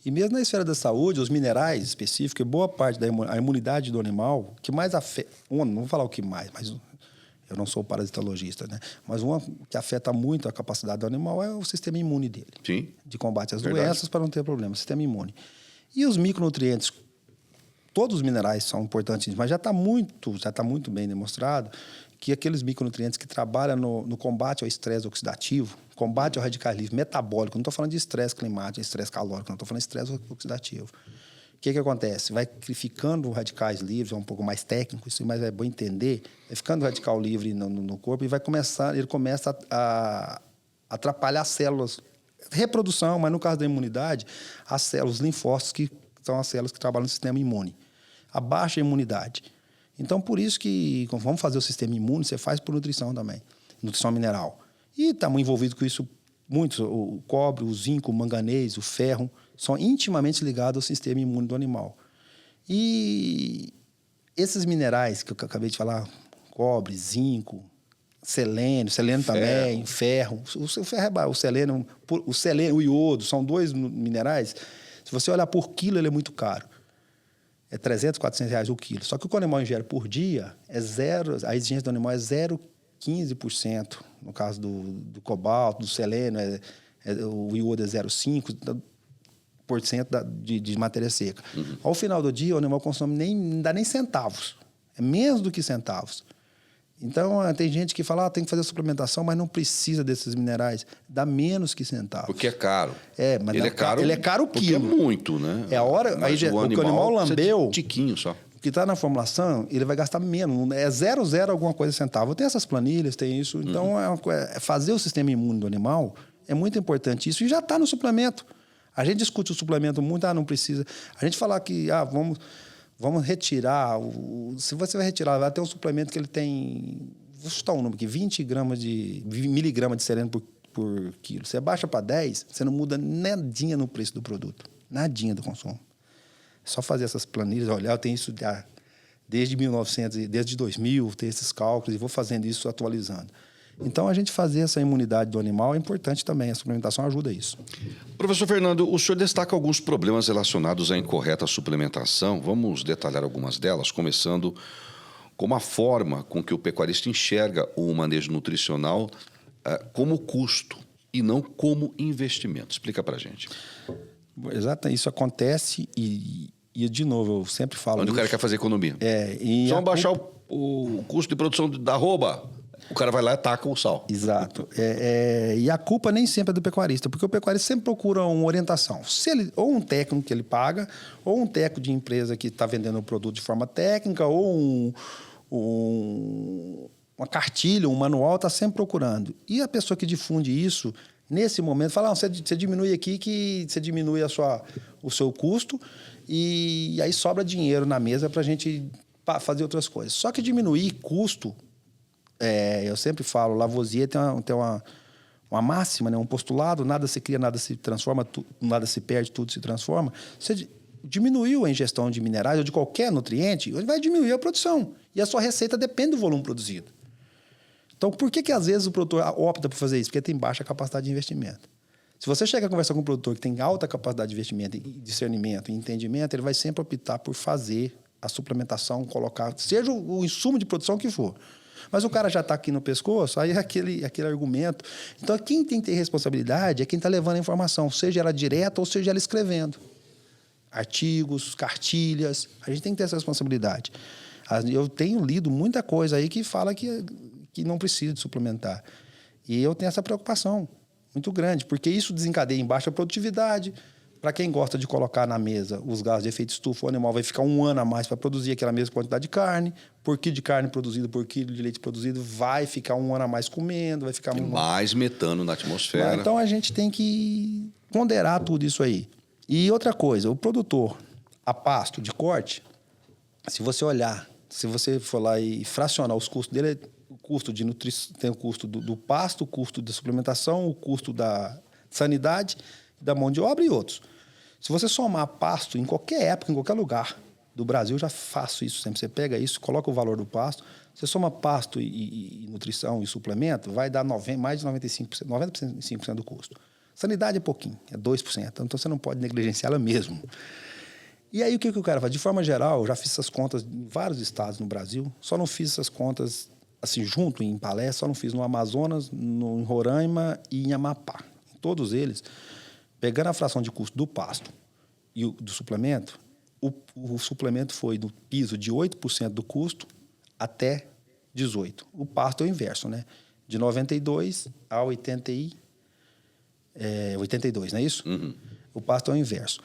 E mesmo na esfera da saúde, os minerais específicos, boa parte da imunidade do animal, que mais afeta... Não vou falar o que mais, mas eu não sou parasitologista, né? Mas uma que afeta muito a capacidade do animal é o sistema imune dele. Sim. De combate às doenças para não ter problema, sistema imune. E os micronutrientes, todos os minerais são importantes, mas já está muito bem demonstrado que aqueles micronutrientes que trabalham no combate ao estresse oxidativo, combate ao radicalismo metabólico, não estou falando de estresse climático, estresse calórico, não estou falando de estresse oxidativo. O que acontece? Vai ficando radicais livres, é um pouco mais técnico, isso, mas é bom entender, vai ficando radical livre no corpo e ele começa a atrapalhar as células, reprodução, mas no caso da imunidade, as células linfócitos, que são as células que trabalham no sistema imune. A baixa imunidade. Então, por isso que, quando vamos fazer o sistema imune, você faz por nutrição também, nutrição mineral. E estamos envolvidos com isso muitos, o cobre, o zinco, o manganês, o ferro, são intimamente ligados ao sistema imune do animal. E esses minerais que eu acabei de falar, cobre, zinco, selênio também, ferro. O ferro é o selênio, o iodo, são 2 minerais. Se você olhar por quilo, ele é muito caro. É 300, 400 reais o quilo. Só que o que o animal ingere por dia é zero, a exigência do animal é 0,15%. No caso do cobalto, do selênio, o iodo é 0,5% de matéria seca. Uhum. Ao final do dia, o animal consome não dá nem centavos. É menos do que centavos. Então, tem gente que fala, tem que fazer suplementação, mas não precisa desses minerais. Dá menos que centavos. Porque é caro. Mas ele é caro o quilo. Porque é muito, né? É a hora... Aí, o que o animal lambeu... Tiquinho só. O que está na formulação, ele vai gastar menos. É 0,0 alguma coisa centavo. Tem essas planilhas, tem isso. Então, fazer o sistema imune do animal é muito importante isso. E já está no suplemento. A gente discute o suplemento muito, não precisa. A gente falar que, vamos retirar... se você vai retirar, vai ter um suplemento que ele tem... Vou chutar um número aqui, 20 miligramas de selênio por quilo. Você baixa para 10, você não muda nadinha no preço do produto. Nadinha do consumo. É só fazer essas planilhas, olhar, eu tenho isso desde 1900, desde 2000, tem esses cálculos, e vou fazendo isso, atualizando. Então, a gente fazer essa imunidade do animal é importante também. A suplementação ajuda isso. Professor Fernando, o senhor destaca alguns problemas relacionados à incorreta suplementação. Vamos detalhar algumas delas, começando com a forma com que o pecuarista enxerga o manejo nutricional como custo e não como investimento. Explica para a gente. Exato, isso acontece e, de novo, eu sempre falo... Onde o cara quer fazer economia. Só baixar o custo de produção da arroba... O cara vai lá e ataca o sal. Exato. E a culpa nem sempre é do pecuarista, porque o pecuarista sempre procura uma orientação. Ou um técnico que ele paga, ou um técnico de empresa que está vendendo o produto de forma técnica, ou uma cartilha, um manual, está sempre procurando. E a pessoa que difunde isso, nesse momento, fala, você diminui aqui, que você diminui o seu custo, e aí sobra dinheiro na mesa para a gente fazer outras coisas. Só que diminuir custo... eu sempre falo, Lavoisier tem uma máxima, né? Um postulado, nada se cria, nada se transforma, nada se perde, tudo se transforma. Você diminuiu a ingestão de minerais ou de qualquer nutriente, ele vai diminuir a produção. E a sua receita depende do volume produzido. Então, por que às vezes o produtor opta por fazer isso? Porque tem baixa capacidade de investimento. Se você chega a conversar com um produtor que tem alta capacidade de investimento, e discernimento e entendimento, ele vai sempre optar por fazer a suplementação, colocar, seja o insumo de produção que for. Mas o cara já está aqui no pescoço, aí é aquele argumento. Então, quem tem que ter responsabilidade é quem está levando a informação, seja ela direta ou seja ela escrevendo. Artigos, cartilhas, a gente tem que ter essa responsabilidade. Eu tenho lido muita coisa aí que fala que não precisa de suplementar. E eu tenho essa preocupação muito grande, porque isso desencadeia em baixa produtividade. Para quem gosta de colocar na mesa os gases de efeito estufa, o animal vai ficar 1 ano a mais para produzir aquela mesma quantidade de carne. Por quilo de carne produzido, por quilo de leite produzido, vai ficar 1 ano a mais comendo, vai ficar... mais metano na atmosfera. Então, a gente tem que ponderar tudo isso aí. E outra coisa, o produtor a pasto de corte, se você olhar se você for lá e fracionar os custos dele, o custo de nutrição, tem o custo do pasto, o custo da suplementação, o custo da sanidade, da mão de obra e outros. Se você somar pasto em qualquer época, em qualquer lugar do Brasil, eu já faço isso sempre. Você pega isso, coloca o valor do pasto, você soma pasto e nutrição e suplemento, vai dar mais de 95% do custo. Sanidade é pouquinho, é 2%. Então você não pode negligenciá-la mesmo. E aí o que o cara faz? De forma geral, eu já fiz essas contas em vários estados no Brasil, só não fiz essas contas assim junto em palestra, só não fiz no Amazonas, em Roraima e em Amapá. Em todos eles, pegando a fração de custo do pasto e do suplemento, o suplemento foi do piso de 8% do custo até 18%. O pasto é o inverso, né? De 92 a 82, não é isso? Uhum. O pasto é o inverso.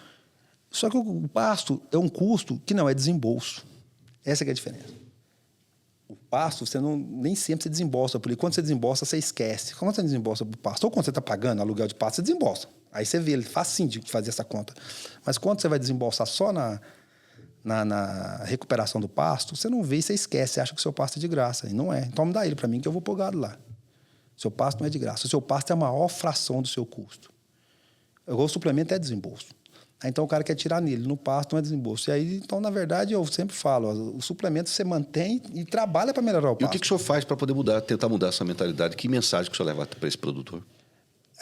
Só que o pasto é um custo que não é desembolso. Essa que é a diferença. O pasto, nem sempre você desembolsa, porque quando você desembolsa, você esquece. Quando você desembolsa para o pasto, ou quando você está pagando aluguel de pasto, você desembolsa. Aí você vê, ele facinho de fazer essa conta. Mas quando você vai desembolsar só na recuperação do pasto, você não vê e você esquece, você acha que o seu pasto é de graça. E não é. Então me dá ele para mim que eu vou pôr gado lá. Seu pasto não é de graça. O seu pasto é a maior fração do seu custo. O suplemento é desembolso. Então o cara quer tirar nele, no pasto não é desembolso. E aí, então, na verdade, eu sempre falo, o suplemento você mantém e trabalha para melhorar o pasto. E o que o senhor faz para poder tentar mudar essa mentalidade? Que mensagem que o senhor leva para esse produtor?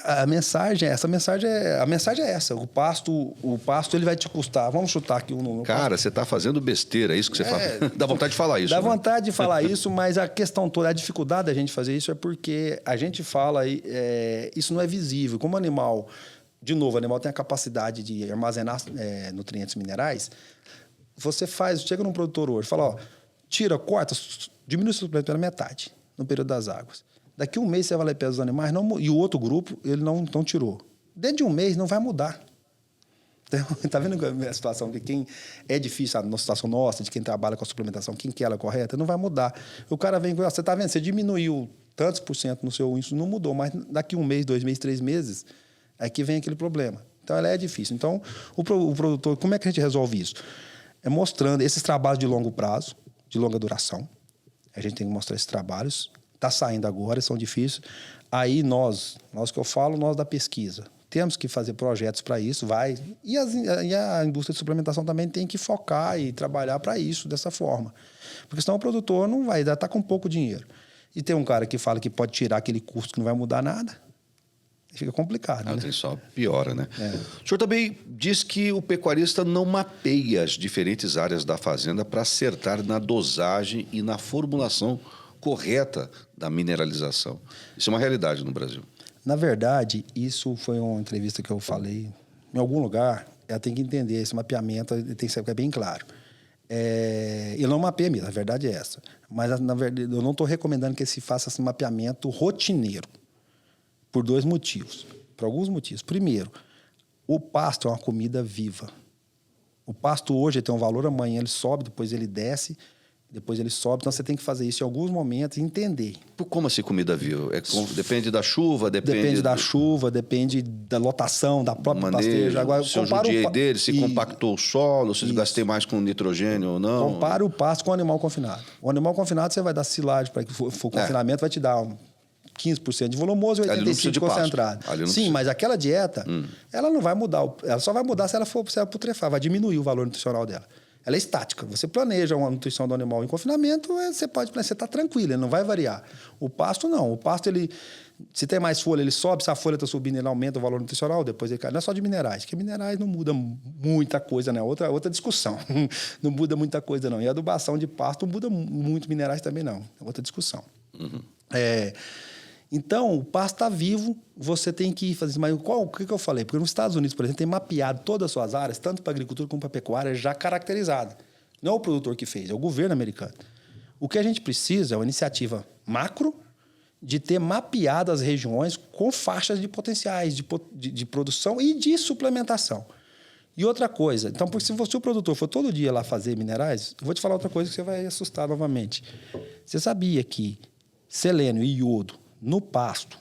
A mensagem é essa. O pasto ele vai te custar. Vamos chutar aqui um número. Cara, você está fazendo besteira, é isso que você fala. Dá vontade de falar isso. Dá né? vontade de falar isso, mas a questão toda, a dificuldade da gente fazer isso é porque a gente fala, isso não é visível. Como animal, de novo, o animal tem a capacidade de armazenar nutrientes minerais. Você chega num produtor hoje, fala, corta, diminui o suplemento pela metade no período das águas. Daqui um mês você vai lá e pesa os animais, e o outro grupo ele não tirou. Dentro de um mês não vai mudar. Está vendo a situação de quem é difícil, a situação nossa, de quem trabalha com a suplementação, quem quer ela correta, não vai mudar. O cara vem com, você está vendo, você diminuiu tantos por cento no seu índice, não mudou, mas daqui um mês, 2 meses, 3 meses, é que vem aquele problema. Então, ela é difícil. Então, o produtor, como é que a gente resolve isso? É mostrando esses trabalhos de longo prazo, de longa duração. A gente tem que mostrar esses trabalhos. Está saindo agora, são difíceis. Aí nós que eu falo, nós da pesquisa, temos que fazer projetos para isso, e a indústria de suplementação também tem que focar e trabalhar para isso, dessa forma. Porque senão o produtor não vai, está com pouco dinheiro. E tem um cara que fala que pode tirar aquele custo que não vai mudar nada, fica complicado. Né? Tem só piora, né? O senhor também diz que o pecuarista não mapeia as diferentes áreas da fazenda para acertar na dosagem e na formulação correta da mineralização. Isso é uma realidade no Brasil. Na verdade, isso foi uma entrevista que eu falei em algum lugar. Ela tem que entender esse mapeamento, tem que ser bem claro. Ele não mapeia mesmo, a verdade é essa. Mas, na verdade, eu não estou recomendando que se faça esse mapeamento rotineiro, por 2 motivos. Por alguns motivos. Primeiro, o pasto é uma comida viva. O pasto hoje tem um valor, amanhã ele sobe, depois ele desce, depois ele sobe. Então, você tem que fazer isso em alguns momentos e entender. Como assim comida viva? Depende da chuva? Depende da chuva, depende da lotação, da própria pasteja. Agora, se eu judiei dele, se compactou o solo, se gastei mais com nitrogênio ou não. Compara o pasto com o animal confinado. O animal confinado, você vai dar silagem para que for confinamento, vai te dar 15% de volumoso e 85% de concentrado. Sim, mas aquela dieta, ela não vai mudar. Ela só vai mudar se ela putrefar, vai diminuir o valor nutricional dela. Ela é estática. Você planeja uma nutrição do animal em confinamento, você está tranquilo, ele não vai variar. O pasto, não. O pasto, se tem mais folha, ele sobe. Se a folha está subindo, ele aumenta o valor nutricional, depois ele cai. Não é só de minerais, porque minerais não muda muita coisa, né? Outra discussão. Não muda muita coisa, não. E a adubação de pasto não muda muito minerais também, não. É outra discussão. Então, o pasto está vivo, você tem que fazer... Mas o que eu falei? Porque nos Estados Unidos, por exemplo, tem mapeado todas as suas áreas, tanto para a agricultura como para a pecuária, já caracterizada. Não é o produtor que fez, é o governo americano. O que a gente precisa é uma iniciativa macro de ter mapeado as regiões com faixas de potenciais de produção e de suplementação. E outra coisa, então, porque se o produtor for todo dia lá fazer minerais, eu vou te falar outra coisa que você vai assustar novamente. Você sabia que selênio e iodo no pasto,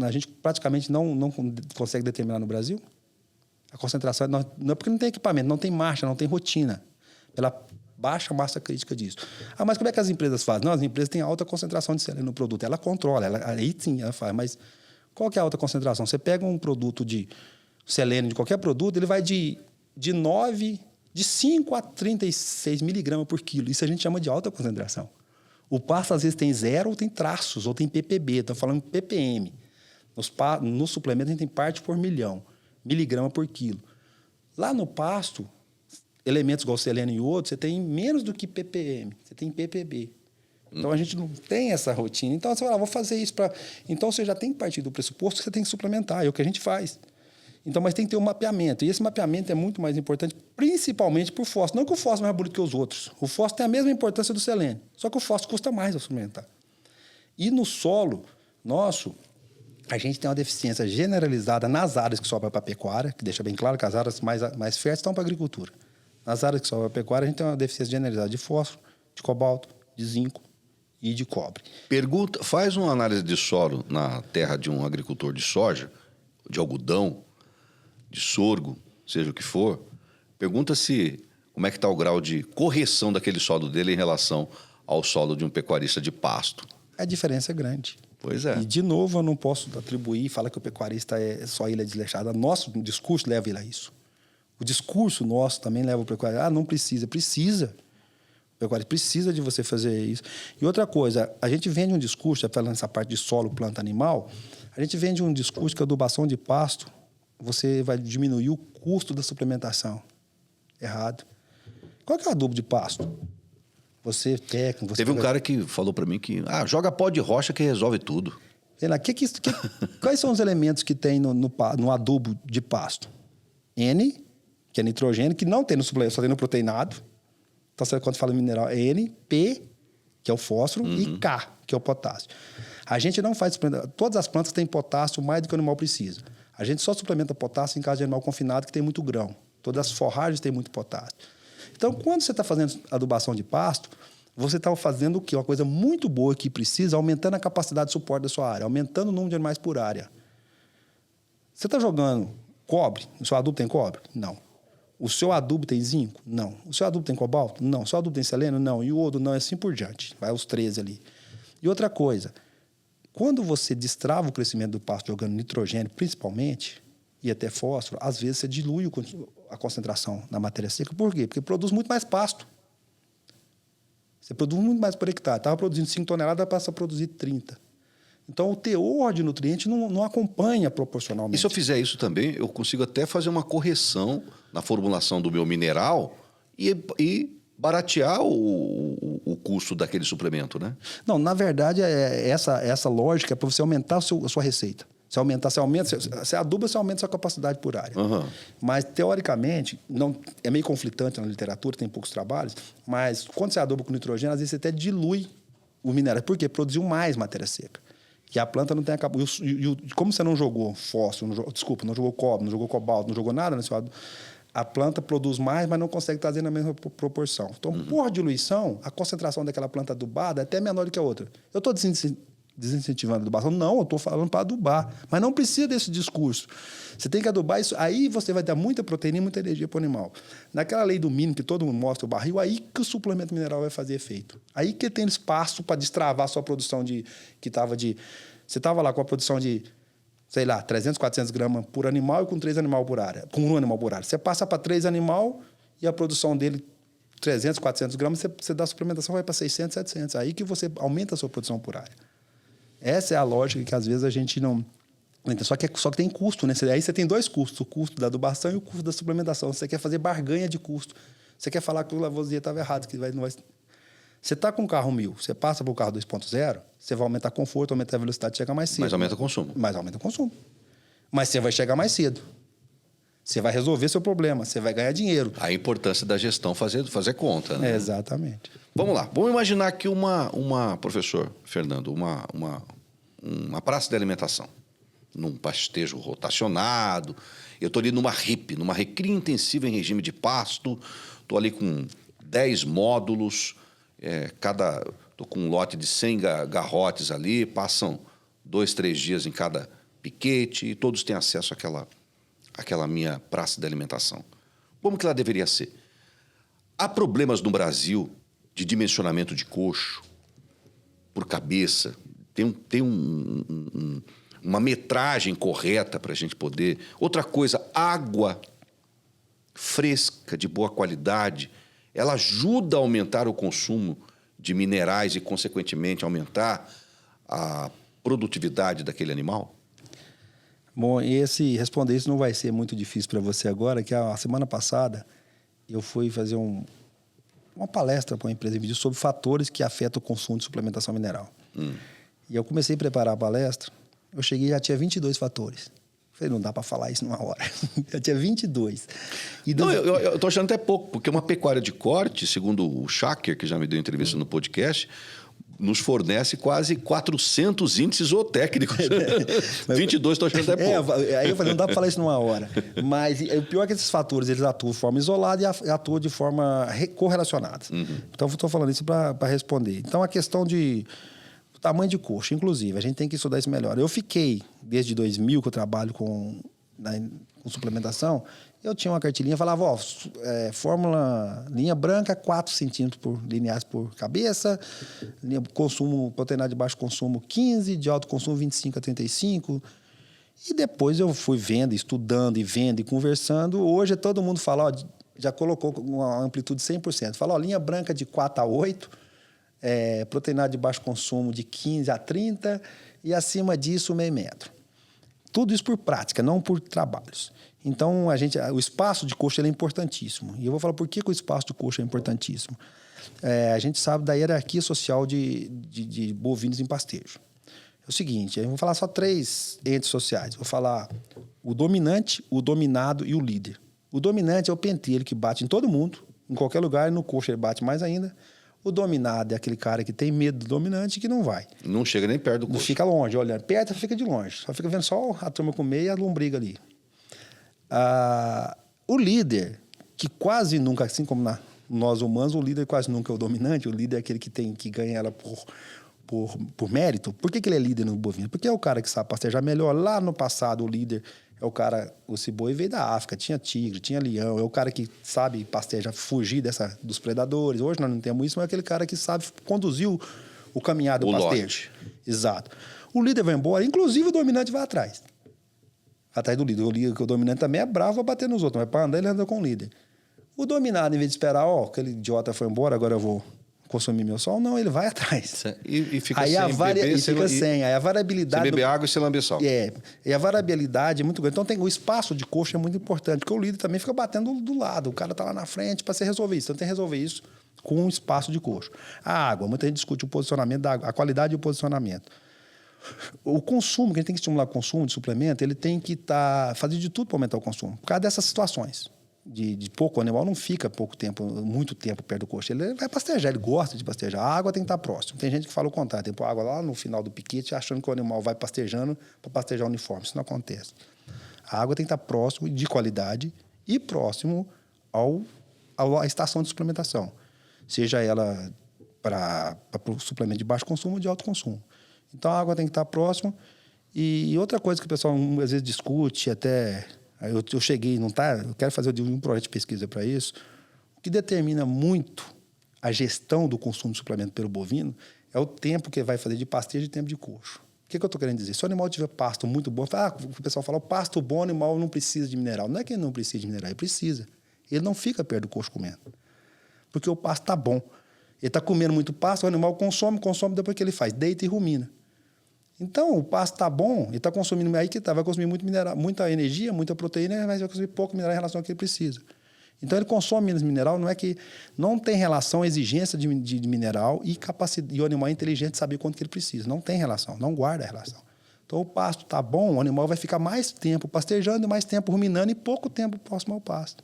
a gente praticamente não consegue determinar no Brasil? A concentração não é porque não tem equipamento, não tem marcha, não tem rotina. baixa massa crítica disso. Ah, mas como é que as empresas fazem? Não, as empresas têm alta concentração de selênio no produto. Ela controla, aí sim ela faz. Mas qual que é a alta concentração? Você pega um produto de selênio de qualquer produto, ele vai de 5 a 36 miligramas por quilo. Isso a gente chama de alta concentração. O pasto, às vezes, tem 0 ou tem traços, ou tem ppb. Estou falando ppm. No suplemento, a gente tem parte por milhão, miligrama por quilo. Lá no pasto, elementos igual selênio e outros, você tem menos do que ppm, você tem ppb. Então, a gente não tem essa rotina. Então, você fala, vou fazer isso para... Então, você já tem que partir do pressuposto que você tem que suplementar. É o que a gente faz. Então, mas tem que ter um mapeamento. E esse mapeamento é muito mais importante, principalmente para o fósforo. Não que o fósforo é mais bonito que os outros. O fósforo tem a mesma importância do selênio. Só que o fósforo custa mais a suplementar. E no solo nosso, a gente tem uma deficiência generalizada nas áreas que sobram para a pecuária, que deixa bem claro que as áreas mais férteis estão para a agricultura. Nas áreas que sobram para a pecuária, a gente tem uma deficiência generalizada de fósforo, de cobalto, de zinco e de cobre. Faz uma análise de solo na terra de um agricultor de soja, de algodão, de sorgo, seja o que for, pergunta como é que está o grau de correção daquele solo dele em relação ao solo de um pecuarista de pasto. A diferença é grande. Pois é. E, de novo, eu não posso atribuir e falar que o pecuarista é só ilha desleixada. Nosso discurso leva ele a isso. O discurso nosso também leva o pecuarista. Ah, não precisa. Precisa. O pecuarista precisa de você fazer isso. E outra coisa, a gente vende um discurso, falando nessa parte de solo, planta, animal, a gente vende um discurso que a adubação de pasto você vai diminuir o custo da suplementação. Errado. Qual que é o adubo de pasto? Você técnico... Teve um cara que falou para mim que joga pó de rocha que resolve tudo. Sei lá, quais são os elementos que tem no adubo de pasto? N, que é nitrogênio, que não tem no suplemento, só tem no proteinado. Então, quando fala mineral, é N, P, que é o fósforo, e K, que é o potássio. A gente não faz suplementação. Todas as plantas têm potássio mais do que o animal precisa. A gente só suplementa potássio em caso de animal confinado que tem muito grão. Todas as forragens têm muito potássio. Então, quando você está fazendo adubação de pasto, você está fazendo o quê? Uma coisa muito boa que precisa, aumentando a capacidade de suporte da sua área, aumentando o número de animais por área. Você está jogando cobre? O seu adubo tem cobre? Não. O seu adubo tem zinco? Não. O seu adubo tem cobalto? Não. O seu adubo tem selênio? Não. E o outro não, assim por diante. Vai os 13 ali. E outra coisa, quando você destrava o crescimento do pasto jogando nitrogênio, principalmente, e até fósforo, às vezes você dilui a concentração na matéria seca. Por quê? Porque produz muito mais pasto. Você produz muito mais por hectare. Estava produzindo 5 toneladas, passa a produzir 30. Então, o teor de nutriente não acompanha proporcionalmente. E se eu fizer isso também, eu consigo até fazer uma correção na formulação do meu mineral e baratear o custo daquele suplemento, né? Não, na verdade, essa lógica é para você aumentar a sua receita. Você aduba, você aumenta a sua capacidade por área. Uhum. Mas, teoricamente, é meio conflitante na literatura, tem poucos trabalhos, mas quando você aduba com nitrogênio, às vezes você até dilui o minério. Por quê? Produziu mais matéria seca. Que a planta não tem como você não jogou fósforo, não jogou cobre, não jogou cobalto, não jogou nada nesse adubo, a planta produz mais, mas não consegue trazer na mesma proporção. Então, por diluição, a concentração daquela planta adubada é até menor do que a outra. Eu estou desincentivando a adubação? Não, eu estou falando para adubar. Mas não precisa desse discurso. Você tem que adubar isso, aí você vai dar muita proteína e muita energia para o animal. Naquela lei do mínimo que todo mundo mostra o barril, aí que o suplemento mineral vai fazer efeito. Aí que tem espaço para destravar a sua produção Você estava lá com a produção de, sei lá, 300, 400 gramas por animal e com 3 animais por área. Com 1 animal por área. Você passa para 3 animal e a produção dele, 300, 400 gramas, você dá a suplementação, vai para 600, 700. Aí que você aumenta a sua produção por área. Essa é a lógica que, às vezes, a gente não... Só que tem custo, né? Aí você tem 2 custos, o custo da adubação e o custo da suplementação. Você quer fazer barganha de custo. Você quer falar que o Lavoisier estava errado, que não vai... Você está com um carro 1000, você passa para o carro 2.0, você vai aumentar conforto, aumentar a velocidade, chega mais cedo. Mas aumenta o consumo. Mas aumenta o consumo. Mas você vai chegar mais cedo. Você vai resolver seu problema, você vai ganhar dinheiro. A importância da gestão fazer conta, né? Exatamente. Vamos lá. Vamos imaginar aqui professor Fernando, uma praça de alimentação, num pastejo rotacionado. Eu estou ali numa recria intensiva em regime de pasto. Estou ali com 10 módulos. Estou com um lote de 100 garrotes ali. Passam 2, 3 dias em cada piquete e todos têm acesso àquela minha praça de alimentação. Como que ela deveria ser? Há problemas no Brasil de dimensionamento de coxo por cabeça? Tem uma metragem correta para a gente poder... Outra coisa, água fresca, de boa qualidade, ela ajuda a aumentar o consumo de minerais e, consequentemente, aumentar a produtividade daquele animal? Bom, responder isso não vai ser muito difícil para você agora, que a semana passada eu fui fazer uma palestra para uma empresa de vídeo sobre fatores que afetam o consumo de suplementação mineral. E eu comecei a preparar a palestra, eu cheguei e já tinha 22 fatores. Falei, não dá para falar isso numa hora. Já tinha 22. Não, eu tô achando até pouco, porque uma pecuária de corte, segundo o Schacker, que já me deu entrevista no podcast, nos fornece quase 400 índices zootécnicos. 22 estou achando até pouco. Aí eu falei, não dá para falar isso numa hora. Mas o pior é que esses fatores, eles atuam de forma isolada e atuam de forma correlacionada. Então, estou falando isso para responder. Então, a questão de tamanho de coxa, inclusive, a gente tem que estudar isso melhor. Eu fiquei, desde 2000 que eu trabalho com suplementação, eu tinha uma cartilinha, falava, fórmula, linha branca, 4 centímetros lineares por cabeça, consumo, proteinado de baixo consumo, 15, de alto consumo, 25 a 35. E depois eu fui vendo, estudando e vendo e conversando. Hoje todo mundo fala, já colocou uma amplitude de 100%. Fala, linha branca de 4 a 8, proteinado de baixo consumo de 15 a 30 e acima disso meio metro. Tudo isso por prática, não por trabalhos. Então, o espaço de coxa ele é importantíssimo. E eu vou falar por que o espaço de coxa é importantíssimo. A gente sabe da hierarquia social de bovinos em pastejo. É o seguinte, eu vou falar só 3 entes sociais. Vou falar o dominante, o dominado e o líder. O dominante é o pentelho que bate em todo mundo, em qualquer lugar, e no coxa ele bate mais ainda. O dominado é aquele cara que tem medo do dominante e que não vai. Não chega nem perto do coxo. Fica longe, olhando. Perto, fica de longe. Só fica vendo só a turma comer e a lombriga ali. O líder, que quase nunca, assim como nós humanos, o líder quase nunca é o dominante. O líder é aquele que ganha ela por mérito. Por que ele é líder no bovino? Porque é o cara que sabe pastejar melhor. Lá no passado, o líder é o cara... Esse boi veio da África, tinha tigre, tinha leão. É o cara que sabe pastejar, fugir dos predadores. Hoje nós não temos isso, mas é aquele cara que sabe conduzir o caminhar do pastejo. Exato. O líder vai embora, inclusive o dominante vai atrás. Atrás do líder. O dominante também é bravo a bater nos outros, mas para andar ele anda com o líder. O dominado, em vez de esperar, aquele idiota foi embora, agora eu vou consumir meu sol, não, ele vai atrás. E fica aí sem beber, e fica sem. Aí a variabilidade... Você beber água e você lamber sol. E a variabilidade é muito grande. Então, o espaço de coxa é muito importante, porque o líder também fica batendo do lado. O cara está lá na frente para você resolver isso. Então, tem que resolver isso com um espaço de coxo. A água, muita gente discute o posicionamento da água, a qualidade e o posicionamento. O consumo, que a gente tem que estimular o consumo de suplemento, ele tem que fazer de tudo para aumentar o consumo. Por causa dessas situações. De pouco, o animal não fica muito tempo perto do coxo. Ele vai pastejar, ele gosta de pastejar. A água tem que estar próximo. Tem gente que fala o contrário. Tem que pôr água lá no final do piquete, achando que o animal vai pastejando para pastejar uniforme. Isso não acontece. A água tem que estar próximo, de qualidade, e próximo à estação de suplementação. Seja ela para o suplemento de baixo consumo ou de alto consumo. Então, a água tem que estar próximo. E outra coisa que o pessoal às vezes discute, até... Eu cheguei, não tá? Eu quero fazer um projeto de pesquisa para isso. O que determina muito a gestão do consumo de suplemento pelo bovino é o tempo que vai fazer de pastejo e tempo de coxo. O que eu estou querendo dizer? Se o animal tiver pasto muito bom, o pessoal fala, o pasto bom, o animal não precisa de mineral. Não é que ele não precisa de mineral, ele precisa. Ele não fica perto do coxo comendo. Porque o pasto está bom. Ele está comendo muito pasto, o animal consome, depois que ele faz, deita e rumina. Então, o pasto está bom, ele está consumindo, aí que vai consumir muito mineral, muita energia, muita proteína, mas vai consumir pouco mineral em relação ao que ele precisa. Então, ele consome menos mineral, não é que não tem relação à exigência de mineral e capacidade, e o animal é inteligente saber quanto que ele precisa. Não tem relação, não guarda a relação. Então, o pasto está bom, o animal vai ficar mais tempo pastejando, mais tempo ruminando e pouco tempo próximo ao pasto.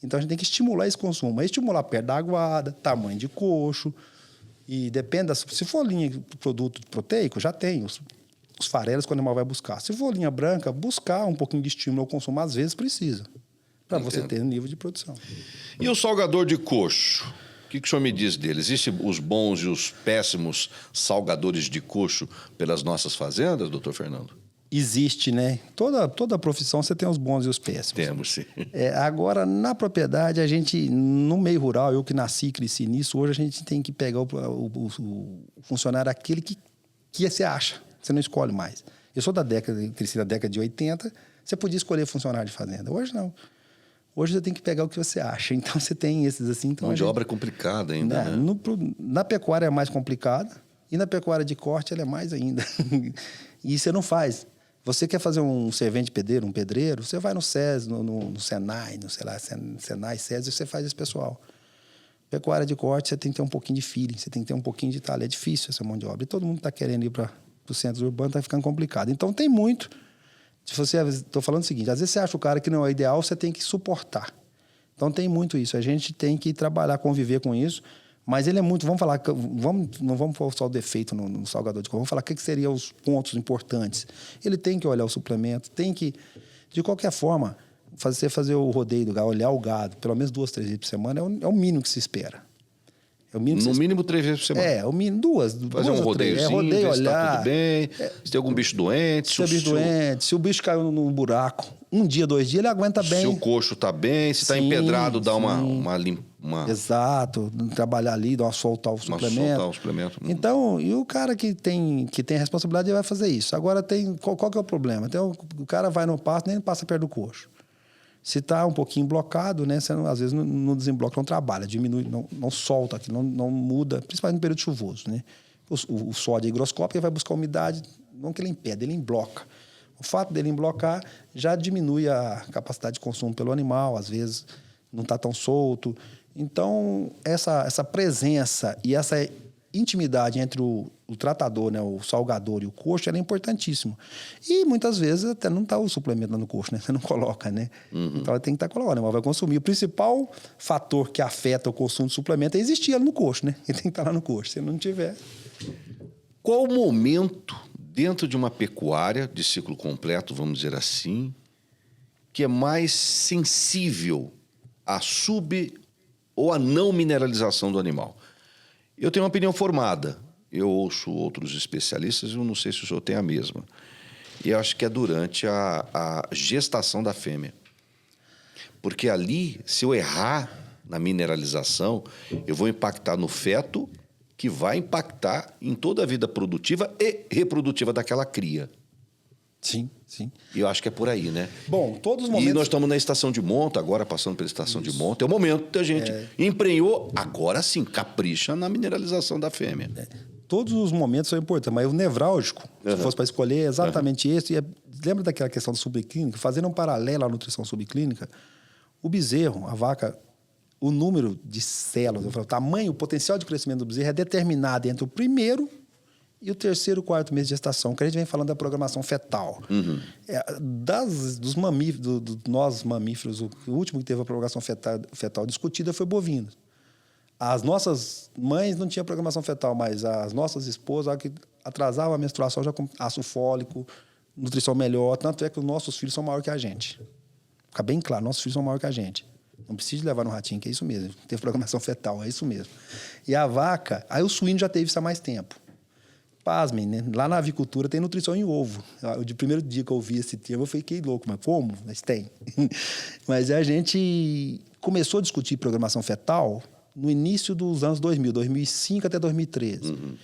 Então, a gente tem que estimular esse consumo. Mas estimular perto da aguada, tamanho de coxo. E depende se for linha de produto proteico, já tem os farelos que o animal vai buscar. Se for linha branca, buscar um pouquinho de estímulo ao consumo, às vezes precisa, para você ter nível de produção. E o salgador de coxo? O que o senhor me diz dele? Existem os bons e os péssimos salgadores de coxo pelas nossas fazendas, doutor Fernando? Existe, né? Toda profissão você tem os bons e os péssimos. Temos, sim. Agora, na propriedade, a gente, no meio rural, eu que nasci e cresci nisso, hoje a gente tem que pegar o funcionário aquele que você acha. Você não escolhe mais. Eu sou cresci na década de 80, você podia escolher funcionário de fazenda. Hoje não. Hoje você tem que pegar o que você acha. Então você tem esses assim. Então, mão de obra é complicada ainda, né? Na pecuária é mais complicada e na pecuária de corte ela é mais ainda. E você não faz. Você quer fazer um servente pedreiro, um pedreiro, você vai no SES, no Senai, no sei lá, Senai, SES, e você faz esse pessoal. Pecuária de corte, você tem que ter um pouquinho de feeling, você tem que ter um pouquinho de talento. É difícil essa mão de obra. E todo mundo está querendo ir para os centros urbanos, está ficando complicado. Então tem muito. Estou falando o seguinte, às vezes você acha o cara que não é o ideal, você tem que suportar. Então tem muito isso. A gente tem que trabalhar, conviver com isso. Mas ele é muito... Vamos falar... não vamos falar só o defeito no salgador de cor. Vamos falar o que seriam os pontos importantes. Ele tem que olhar o suplemento, tem que... De qualquer forma, fazer o rodeio do gado, olhar o gado, pelo menos 2, 3 vezes por semana, é o mínimo que se espera. É o mínimo no mínimo 3 vezes por semana. É o mínimo, duas fazer um rodeiozinho, rodeio, ver se olhar, tá tudo bem, se tem algum bicho doente. Se o bicho caiu num buraco, 1 dia, 2 dias, ele aguenta bem. Se o coxo tá bem, se tá empedrado, dá uma Exato, trabalhar ali, soltar o suplemento. Então, e o cara que tem a responsabilidade, ele vai fazer isso. Agora, qual que é o problema? Então, o cara vai no pasto, nem passa perto do coxo. Se está um pouquinho blocado, né, você às vezes não desembloca, não trabalha, diminui, não solta aqui, não muda, principalmente no período chuvoso. Né? O sódio é higroscópico, ele vai buscar umidade, não que ele impede, ele embloca. O fato dele emblocar já diminui a capacidade de consumo pelo animal, às vezes não está tão solto. Então, essa presença e essa intimidade entre o tratador, né, o salgador e o coxo, ela é importantíssimo. E muitas vezes até não está o suplemento no coxo, né? Você não coloca, né? Uhum. Então ela tem que estar colocando, o animal vai consumir. O principal fator que afeta o consumo de suplemento é existir ela no coxo, né? Ele tem que estar lá no coxo. Se não tiver... Qual o momento dentro de uma pecuária de ciclo completo, vamos dizer assim, que é mais sensível à ou à não mineralização do animal? Eu tenho uma opinião formada. Eu ouço outros especialistas e eu não sei se o senhor tem a mesma. E eu acho que é durante a gestação da fêmea. Porque ali, se eu errar na mineralização, eu vou impactar no feto, que vai impactar em toda a vida produtiva e reprodutiva daquela cria. Sim, sim. E eu acho que é por aí, né? Bom, todos os momentos... E nós estamos na estação de monta, agora passando pela estação de monta. É o momento da gente emprenhou, agora sim, capricha na mineralização da fêmea. Todos os momentos são importantes, mas o nevrálgico, se fosse para escolher, é exatamente esse. Lembra daquela questão da subclínica? Fazendo um paralelo à nutrição subclínica, o bezerro, a vaca, o número de células, o tamanho, o potencial de crescimento do bezerro é determinado entre o primeiro e o 3º, 4º mês de gestação, que a gente vem falando da programação fetal. Uhum. Dos mamíferos, nós mamíferos, o último que teve a programação fetal discutida foi bovino. As nossas mães não tinham programação fetal, mas as nossas esposas, que atrasavam a menstruação já com ácido fólico, nutrição melhor, tanto é que os nossos filhos são maiores que a gente. Fica bem claro, nossos filhos são maiores que a gente. Não precisa levar no ratinho, que é isso mesmo. Teve programação fetal, é isso mesmo. E a vaca, aí o suíno já teve isso há mais tempo. Pasmem, né? Lá na avicultura tem nutrição em ovo. O primeiro dia que eu ouvi esse termo, eu fiquei louco. Mas como? Mas tem. Mas a gente começou a discutir programação fetal no início dos anos 2000, 2005 até 2013. Uhum.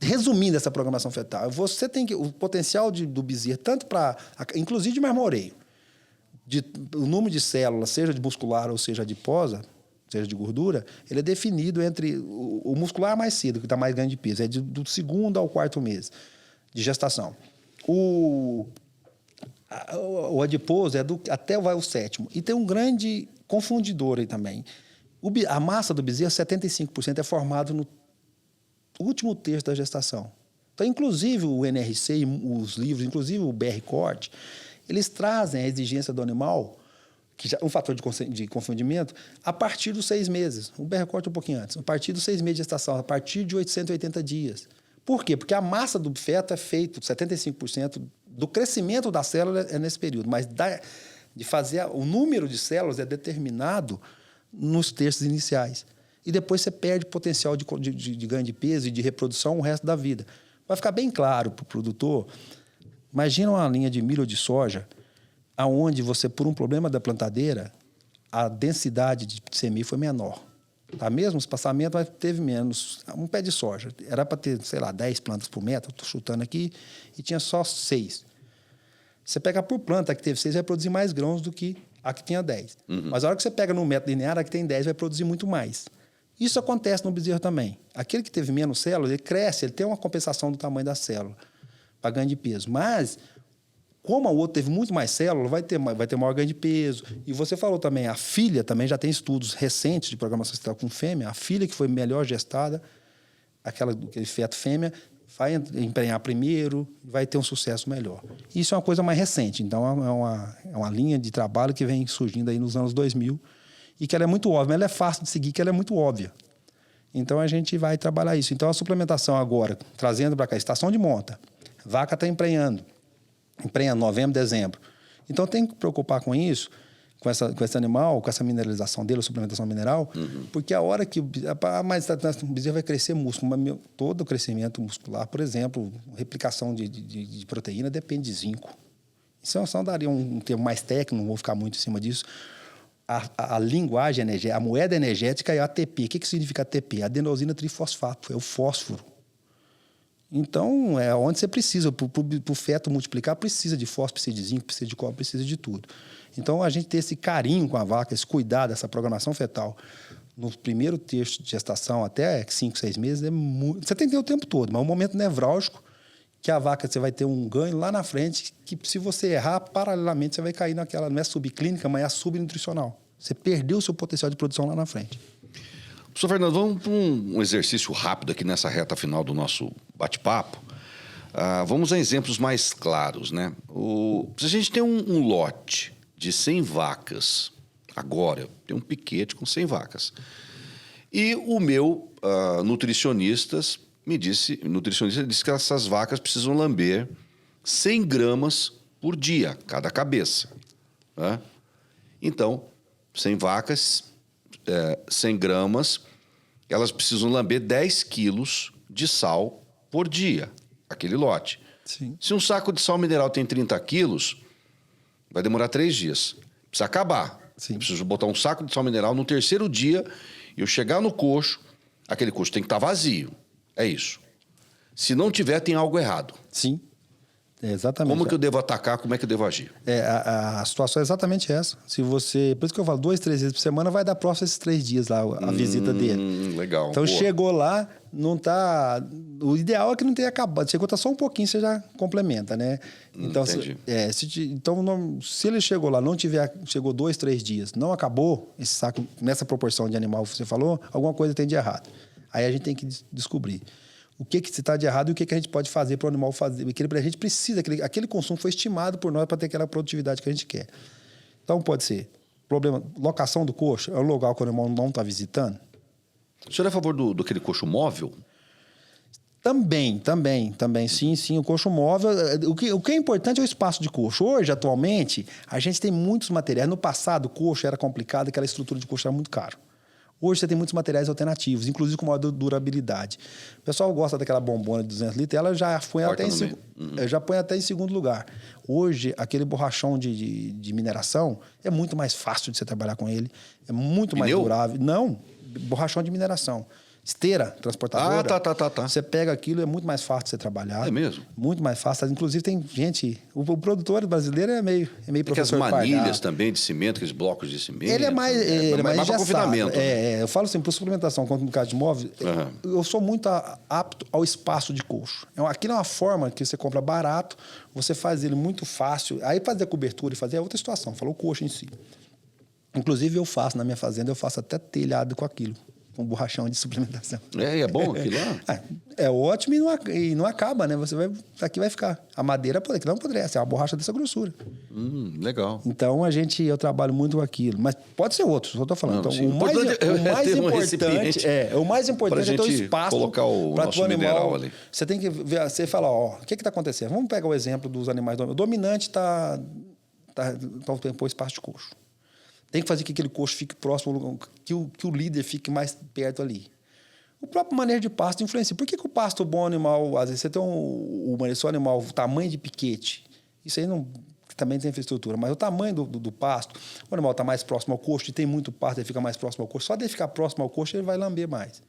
Resumindo essa programação fetal, você tem que... O potencial do bezerro, tanto para... Inclusive de marmoreio, o número de células, seja de muscular ou seja adiposa, seja de gordura, ele é definido entre... O muscular é mais cedo, que está mais ganho de peso. É do 2º ao 4º mês de gestação. O adiposo até vai o 7º. E tem um grande confundidor aí também. A massa do bezerro, 75%, é formado no último terço da gestação. Então, inclusive, o NRC e os livros, inclusive o BR-Corte, eles trazem a exigência do animal, que já é um fator de confundimento, a partir dos 6 meses. O BR-Corte um pouquinho antes. A partir dos 6 meses de gestação, a partir de 880 dias. Por quê? Porque a massa do feto é feito, 75% do crescimento da célula é nesse período, mas o número de células é determinado nos terços iniciais. E depois você perde potencial de ganho de peso e de reprodução o resto da vida. Vai ficar bem claro para o produtor, Imagina uma linha de milho ou de soja, aonde você, por um problema da plantadeira, a densidade de semeio foi menor. Tá? Mesmo o espaçamento, mas teve menos. Um pé de soja, era para ter, sei lá, 10 plantas por metro, estou chutando aqui, e tinha só 6. Você pega por planta, a que teve 6 vai produzir mais grãos do que a que tinha 10. Mas a hora que você pega no método linear, a que tem 10 vai produzir muito mais. Isso acontece no bezerro também. Aquele que teve menos células, ele cresce, ele tem uma compensação do tamanho da célula para ganho de peso. Mas, como o outro teve muito mais células, vai ter maior ganho de peso. E você falou também, a filha também já tem estudos recentes de programação ancestral com fêmea. A filha que foi melhor gestada, aquele feto fêmea, vai emprenhar primeiro, vai ter um sucesso melhor. Isso é uma coisa mais recente. Então, é uma linha de trabalho que vem surgindo aí nos anos 2000 e que ela é muito óbvia. Ela é fácil de seguir, que ela é muito óbvia. Então, a gente vai trabalhar isso. Então, a suplementação agora, trazendo para cá, estação de monta, vaca está emprenha novembro, dezembro. Então, tem que preocupar com isso, com esse animal, com essa mineralização dele, a suplementação mineral, porque a hora que o bezerro vai crescer músculo, mas todo o crescimento muscular, por exemplo, replicação de proteína depende de zinco. Isso só daria um termo mais técnico, não vou ficar muito em cima disso. A linguagem energética, a moeda energética é a ATP. O que significa ATP? Adenosina trifosfato, é o fósforo. Então, é onde você precisa. Para o feto multiplicar, precisa de fósforo, precisa de zinco, precisa de cobre, precisa de tudo. Então, a gente ter esse carinho com a vaca, esse cuidado, essa programação fetal, no primeiro terço de gestação, até 5, 6 meses, é muito... Você tem que ter o tempo todo, mas é um momento nevrálgico que a vaca, você vai ter um ganho lá na frente, que se você errar, paralelamente, você vai cair naquela, não é subclínica, mas é a subnutricional. Você perdeu o seu potencial de produção lá na frente. Professor Fernando, vamos para um exercício rápido aqui nessa reta final do nosso bate-papo. Vamos a exemplos mais claros, né? Se a gente tem um lote de 100 vacas, agora, tem um piquete com 100 vacas, e o meu nutricionista disse que essas vacas precisam lamber 100 gramas por dia, cada cabeça. Né? Então, 100 vacas... 100 gramas, elas precisam lamber 10 quilos de sal por dia, aquele lote. Sim. Se um saco de sal mineral tem 30 quilos, vai demorar 3 dias. Precisa acabar. Sim. Eu preciso botar um saco de sal mineral no terceiro dia, eu chegar no coxo, aquele coxo tem que estar vazio. É isso. Se não tiver, tem algo errado. Sim. Exatamente. Como que eu devo atacar, como é que eu devo agir? A situação é exatamente essa. Se você... Por isso que eu falo, 2, 3 vezes por semana vai dar próximo esses 3 dias lá, a visita dele. Legal. Então, boa. chegou lá, não tá... O ideal é que não tenha acabado. Chegou, tá só um pouquinho, você já complementa, né? Então, entendi. Se ele chegou lá, chegou 2, 3 dias, não acabou esse saco nessa proporção de animal que você falou, alguma coisa tem de errado. Aí a gente tem que descobrir. O que está de errado e o que a gente pode fazer para o animal fazer. A gente precisa, aquele consumo foi estimado por nós para ter aquela produtividade que a gente quer. Então, pode ser problema, locação do coxo, é um lugar que o animal não está visitando. O senhor é a favor do aquele coxo móvel? Também, sim, o coxo móvel. O que é importante é o espaço de coxo. Hoje, atualmente, a gente tem muitos materiais. No passado, o coxo era complicado, aquela estrutura de coxo era muito caro. Hoje você tem muitos materiais alternativos, inclusive com maior durabilidade. O pessoal gosta daquela bombona de 200 litros, ela já põe até em segundo lugar. Hoje, aquele borrachão de mineração é muito mais fácil de você trabalhar com ele, é muito mais durável. Não, borrachão de mineração. Esteira transportadora. Tá. Você pega aquilo, é muito mais fácil de você trabalhar. É mesmo? Muito mais fácil. Inclusive, tem gente... O produtor brasileiro é meio professor as manilhas Pardal. também de cimento, aqueles blocos de cimento. Ele é mais para confinamento. Eu falo assim, para suplementação, quanto no caso de móvel, eu sou muito apto ao espaço de coxo. Aquilo é uma forma que você compra barato, você faz ele muito fácil. Aí fazer a cobertura e fazer é outra situação. Falou o coxo em si. Inclusive, eu faço na minha fazenda, eu faço até telhado com aquilo. Com borrachão de suplementação. É bom aquilo lá? É ótimo e não acaba, né? Aqui vai ficar. A madeira que não poderia ser uma borracha dessa grossura. Legal. Então, eu trabalho muito com aquilo. Mas pode ser outro, só estou falando. Não, então, o mais importante é ter o espaço colocar o nosso mineral ali. Você tem que ver, você fala, o que está acontecendo? Vamos pegar o exemplo dos animais dominantes. O dominante está o espaço de coxo. Tem que fazer que aquele coxo fique próximo, que o líder fique mais perto ali. O próprio manejo de pasto influencia. Por que o pasto bom animal, às vezes você tem o animal, o tamanho de piquete, isso aí não, também tem infraestrutura, mas o tamanho do pasto, o animal está mais próximo ao coxo, e tem muito pasto, ele fica mais próximo ao coxo, só de ficar próximo ao coxo ele vai lamber mais.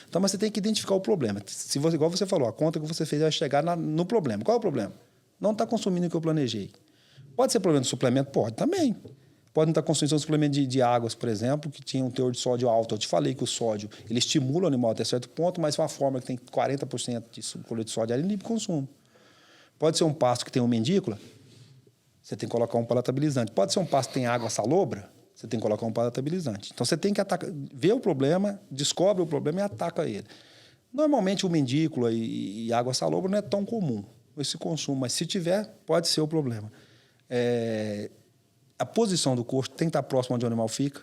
Então, mas você tem que identificar o problema. Se você, igual você falou, a conta que você fez vai chegar no problema. Qual é o problema? Não está consumindo o que eu planejei. Pode ser problema de suplemento? Pode também. Pode não estar consumindo um suplemento de águas, por exemplo, que tinha um teor de sódio alto. Eu te falei que o sódio ele estimula o animal até certo ponto, mas uma forma que tem 40% de sódio, ela inibe o consumo. Pode ser um pasto que tem um mendícula, você tem que colocar um palatabilizante. Pode ser um pasto que tem água salobra, você tem que colocar um palatabilizante. Então, você tem que ver o problema, descobre o problema e ataca ele. Normalmente, o mendícula e água salobra não é tão comum esse consumo, mas se tiver, pode ser o problema. A posição do coxo tem que estar próximo onde o animal fica.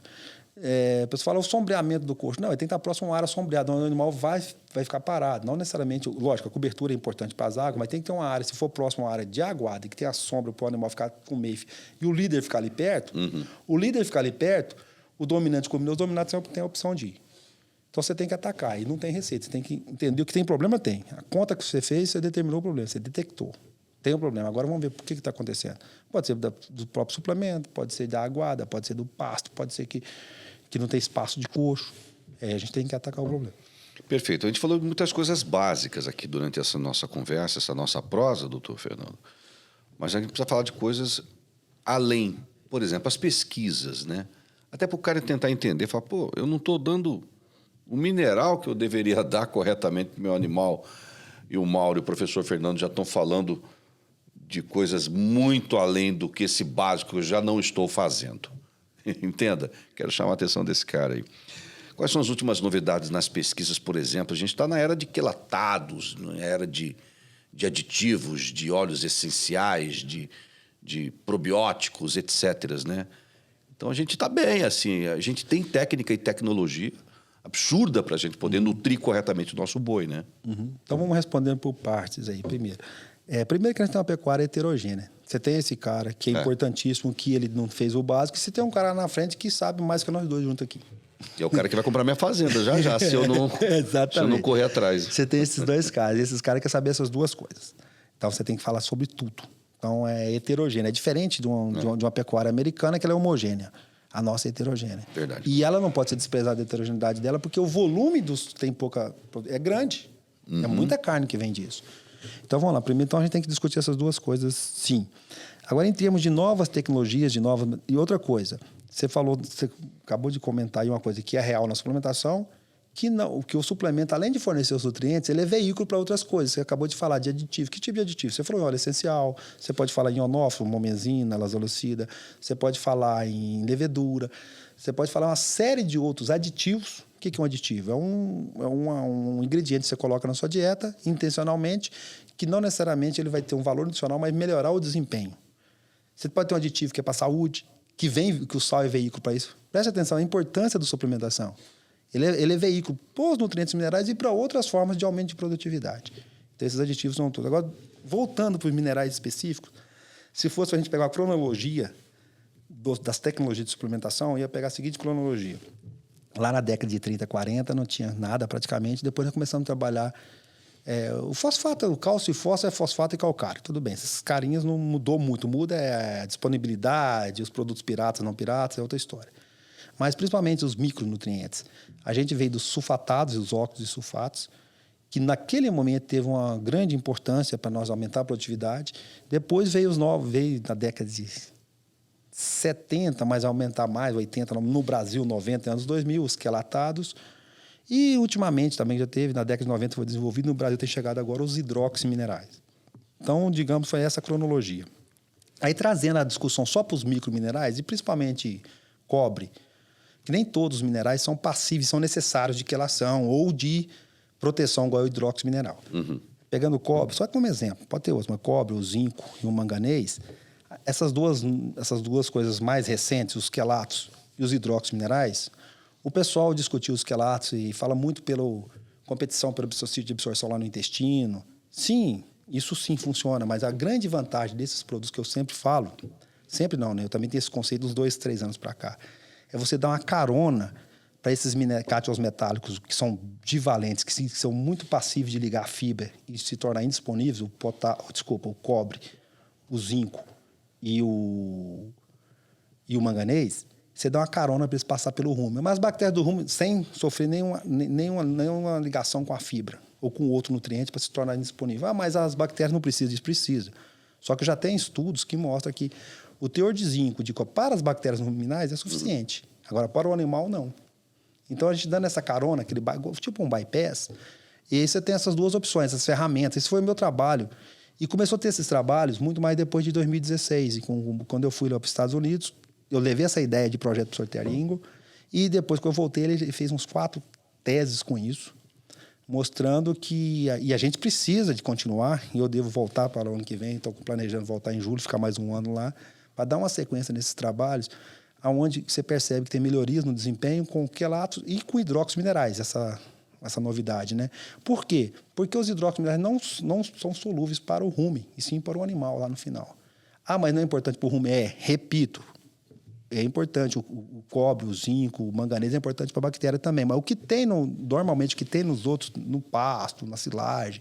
A pessoa fala o sombreamento do coxo. Não, ele tem que estar próximo a uma área sombreada, onde o animal vai ficar parado. Não necessariamente, lógico, a cobertura é importante para as águas, mas tem que ter uma área, se for próximo a uma área de aguada, que tem a sombra para o animal ficar com meio e o líder ficar ali perto, o dominante combinou, os dominantes têm a opção de ir. Então, você tem que atacar, e não tem receita. Você tem que entender o que tem problema, tem. A conta que você fez, você determinou o problema, você detectou. Tem um problema. Agora vamos ver por que está acontecendo. Pode ser do próprio suplemento, pode ser da aguada, pode ser do pasto, pode ser que não tem espaço de coxo. A gente tem que atacar o problema. Perfeito. A gente falou de muitas coisas básicas aqui durante essa nossa conversa, essa nossa prosa, doutor Fernando. Mas a gente precisa falar de coisas além. Por exemplo, as pesquisas, né? Até para o cara tentar entender, falar, eu não estou dando o mineral que eu deveria dar corretamente para o meu animal. E o Mauro e o professor Fernando já estão falando de coisas muito além do que esse básico que eu já não estou fazendo. Entenda? Quero chamar a atenção desse cara aí. Quais são as últimas novidades nas pesquisas, por exemplo? A gente está na era de quelatados, na era de aditivos, de óleos essenciais, de probióticos, etc., né? Então, a gente está bem, assim. A gente tem técnica e tecnologia absurda para a gente poder nutrir corretamente o nosso boi, né? Uhum. Então, vamos respondendo por partes aí. Primeiro que a gente tem uma pecuária heterogênea. Você tem esse cara que é importantíssimo, que ele não fez o básico, e você tem um cara na frente que sabe mais que nós dois juntos aqui. É o cara que vai comprar minha fazenda já, se eu não correr atrás. Você tem esses dois caras, e esses caras querem saber essas duas coisas. Então, você tem que falar sobre tudo. Então, é heterogênea. É diferente de uma pecuária americana, que ela é homogênea. A nossa é heterogênea. Verdade. E ela não pode ser desprezada da heterogeneidade dela, porque o volume é grande. É muita carne que vem disso. Então, vamos lá. Primeiro, então, a gente tem que discutir essas duas coisas, sim. Agora, em termos de novas tecnologias, e outra coisa, você acabou de comentar aí uma coisa que é real na suplementação, que o suplemento, além de fornecer os nutrientes, ele é veículo para outras coisas. Você acabou de falar de aditivo. Que tipo de aditivo? Você falou em óleo essencial, você pode falar em ionófilo, momenzina, lasolocida, você pode falar em levedura, você pode falar uma série de outros aditivos. O que é um aditivo? É um ingrediente que você coloca na sua dieta, intencionalmente, que não necessariamente ele vai ter um valor nutricional, mas melhorar o desempenho. Você pode ter um aditivo que é para a saúde, que o sal é veículo para isso. Preste atenção, a importância da suplementação. Ele é veículo para os nutrientes minerais e para outras formas de aumento de produtividade. Então, esses aditivos são todos. Agora, voltando para os minerais específicos, se fosse para a gente pegar a cronologia das tecnologias de suplementação, ia pegar a seguinte cronologia. Lá na década de 30, 40, não tinha nada praticamente. Depois nós começamos a trabalhar o fosfato, o cálcio e fósforo é fosfato e calcário. Tudo bem, esses carinhas não mudou muito. Muda a disponibilidade, os produtos piratas, não piratas, é outra história. Mas principalmente os micronutrientes. A gente veio dos sulfatados, os óxidos e sulfatos, que naquele momento teve uma grande importância para nós aumentar a produtividade. Depois veio os novos, veio na década de 70, mas aumentar mais, 80, no Brasil, 90, anos 2000, os quelatados. E ultimamente também já teve, na década de 90 foi desenvolvido, no Brasil tem chegado agora os hidroximinerais. Então, digamos, foi essa a cronologia. Aí trazendo a discussão só para os microminerais, e principalmente cobre, que nem todos os minerais são passíveis, são necessários de quelação ou de proteção, igual o hidroximineral. Pegando o cobre, só como exemplo, pode ter outros, mas cobre, o zinco e o manganês, essas duas coisas mais recentes, os quelatos e os hidroximinerais, o pessoal discutiu os quelatos e fala muito pela competição pelo sítio de absorção lá no intestino. Sim, isso sim funciona, mas a grande vantagem desses produtos que eu sempre falo, sempre não, né? Eu também tenho esse conceito dos 2, 3 anos para cá, é você dar uma carona para esses cátions metálicos que são divalentes, que são muito passíveis de ligar a fibra e se tornar indisponíveis, o cobre, o zinco e o manganês, você dá uma carona para eles passar pelo rumen. Mas as bactérias do rumen, sem sofrer nenhuma ligação com a fibra ou com outro nutriente para se tornar indisponível. Ah, mas as bactérias não precisam disso, precisa. Só que já tem estudos que mostram que o teor de zinco para as bactérias ruminais é suficiente. Agora, para o animal, não. Então, a gente dando essa carona, tipo um bypass, e aí você tem essas duas opções, essas ferramentas. Esse foi o meu trabalho. E começou a ter esses trabalhos muito mais depois de 2016. E quando eu fui lá para os Estados Unidos, eu levei essa ideia de projeto para o Sr. Teringo. E depois que eu voltei, ele fez uns 4 teses com isso, mostrando que... E a gente precisa de continuar, e eu devo voltar para o ano que vem, estou planejando voltar em julho, ficar mais um ano lá, para dar uma sequência nesses trabalhos, onde você percebe que tem melhorias no desempenho com quelatos e com hidróxidos minerais, essa novidade, né? Por quê? Porque os hidróxidos minerais não são solúveis para o rumen, e sim para o animal lá no final. Ah, mas não é importante para o rumen? Repito, é importante. O cobre, o zinco, o manganês é importante para a bactéria também. Mas o que tem, normalmente, o que tem nos outros, no pasto, na silagem,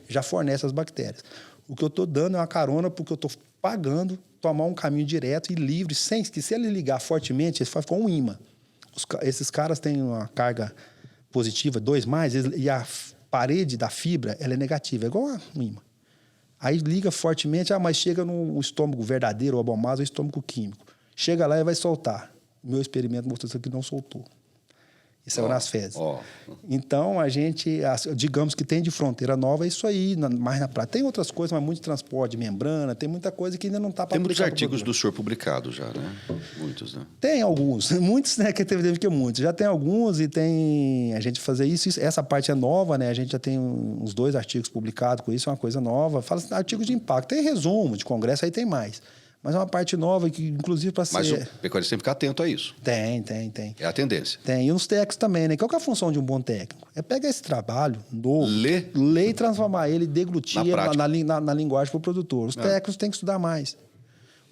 já fornece as bactérias. O que eu estou dando é uma carona porque eu estou pagando tomar um caminho direto e livre, sem que se ele ligar fortemente, ele faz com um imã. Esses caras têm uma carga positiva, 2+, e a parede da fibra ela é negativa, é igual um imã. Aí liga fortemente, mas chega no estômago verdadeiro, ou abomável, ou estômago químico. Chega lá e vai soltar. O meu experimento mostrou isso que não soltou. E saiu nas fezes. Então, a gente, digamos que tem de fronteira nova, é isso aí, mais na prática. Tem outras coisas, mas muito transporte de membrana, tem muita coisa que ainda não está para publicar. Tem muitos artigos do senhor publicados já, né? Muitos, né? Tem alguns. Muitos, né? Que teve que muitos. Já tem alguns e tem... A gente fazer isso, essa parte é nova, né? A gente já tem uns 2 artigos publicados com isso, é uma coisa nova. Fala assim, artigos de impacto. Tem resumo de congresso, aí tem mais. Mas é uma parte nova que, inclusive, para ser... Mas o pecuarista tem que ficar atento a isso. Tem. É a tendência. Tem. E uns técnicos também, né? Qual que é a função de um bom técnico? É pegar esse trabalho novo, ler e transformar ele, deglutir na linguagem para o produtor. Os técnicos têm que estudar mais.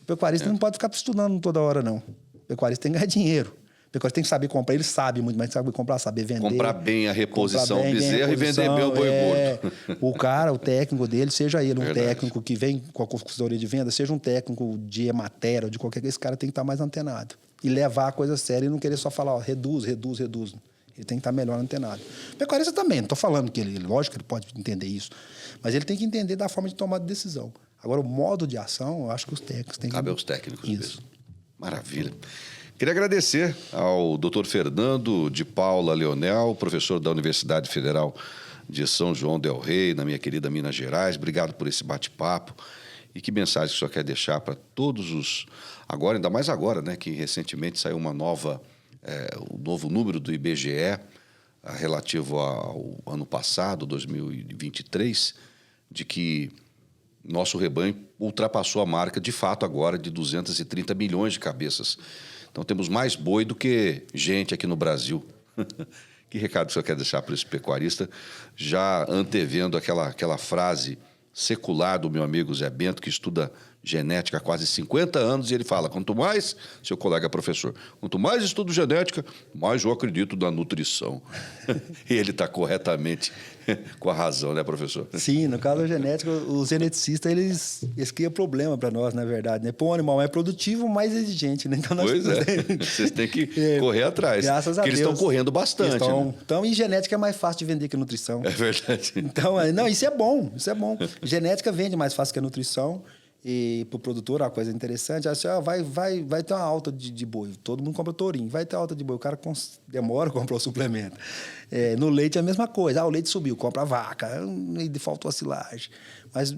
O pecuarista não pode ficar estudando toda hora, não. O pecuarista tem que ganhar dinheiro. O pecuarista tem que saber comprar. Ele sabe muito, mas sabe comprar, saber vender. Comprar bem a reposição bezerro e vender bem o boi gordo. O técnico dele, seja ele um técnico que vem com a consultoria de venda, seja um técnico de matéria ou de qualquer coisa, esse cara tem que estar mais antenado. E levar a coisa séria e não querer só falar, reduz. Ele tem que estar melhor antenado. O pecuarista também, não estou falando que ele, lógico que ele pode entender isso, mas ele tem que entender da forma de tomar de decisão. Agora, o modo de ação, eu acho que os técnicos têm que... Cabe aos técnicos mesmo. Maravilha. Queria agradecer ao Dr. Fernando de Paula Leonel, professor da Universidade Federal de São João del Rei, na minha querida Minas Gerais. Obrigado por esse bate-papo. E que mensagem que o senhor quer deixar para todos os... Agora, ainda mais agora, né, que recentemente saiu um novo número do IBGE relativo ao ano passado, 2023, de que nosso rebanho ultrapassou a marca, de fato, agora de 230 milhões de cabeças. Então, temos mais boi do que gente aqui no Brasil. Que recado que o senhor quer deixar para esse pecuarista, já antevendo aquela frase secular do meu amigo Zé Bento, que estuda genética há quase 50 anos, e ele fala, quanto mais, seu colega professor, quanto mais estudo genética, mais eu acredito na nutrição. E ele está corretamente com a razão, né, professor? Sim, no caso da genética, os geneticistas, eles criam problema para nós, na verdade, né? Pô, um animal mais produtivo, mais exigente, né? Então, pois vocês têm que correr atrás. Graças a Deus. Porque eles estão correndo bastante. Então, e genética é mais fácil de vender que a nutrição. É verdade. Então, não, isso é bom. Genética vende mais fácil que a nutrição. E para o produtor, uma coisa interessante, assim, vai ter uma alta de boi. Todo mundo compra tourinho, vai ter alta de boi. O cara demora a comprar o suplemento. No leite é a mesma coisa. O leite subiu, compra a vaca. E faltou a silagem. Mas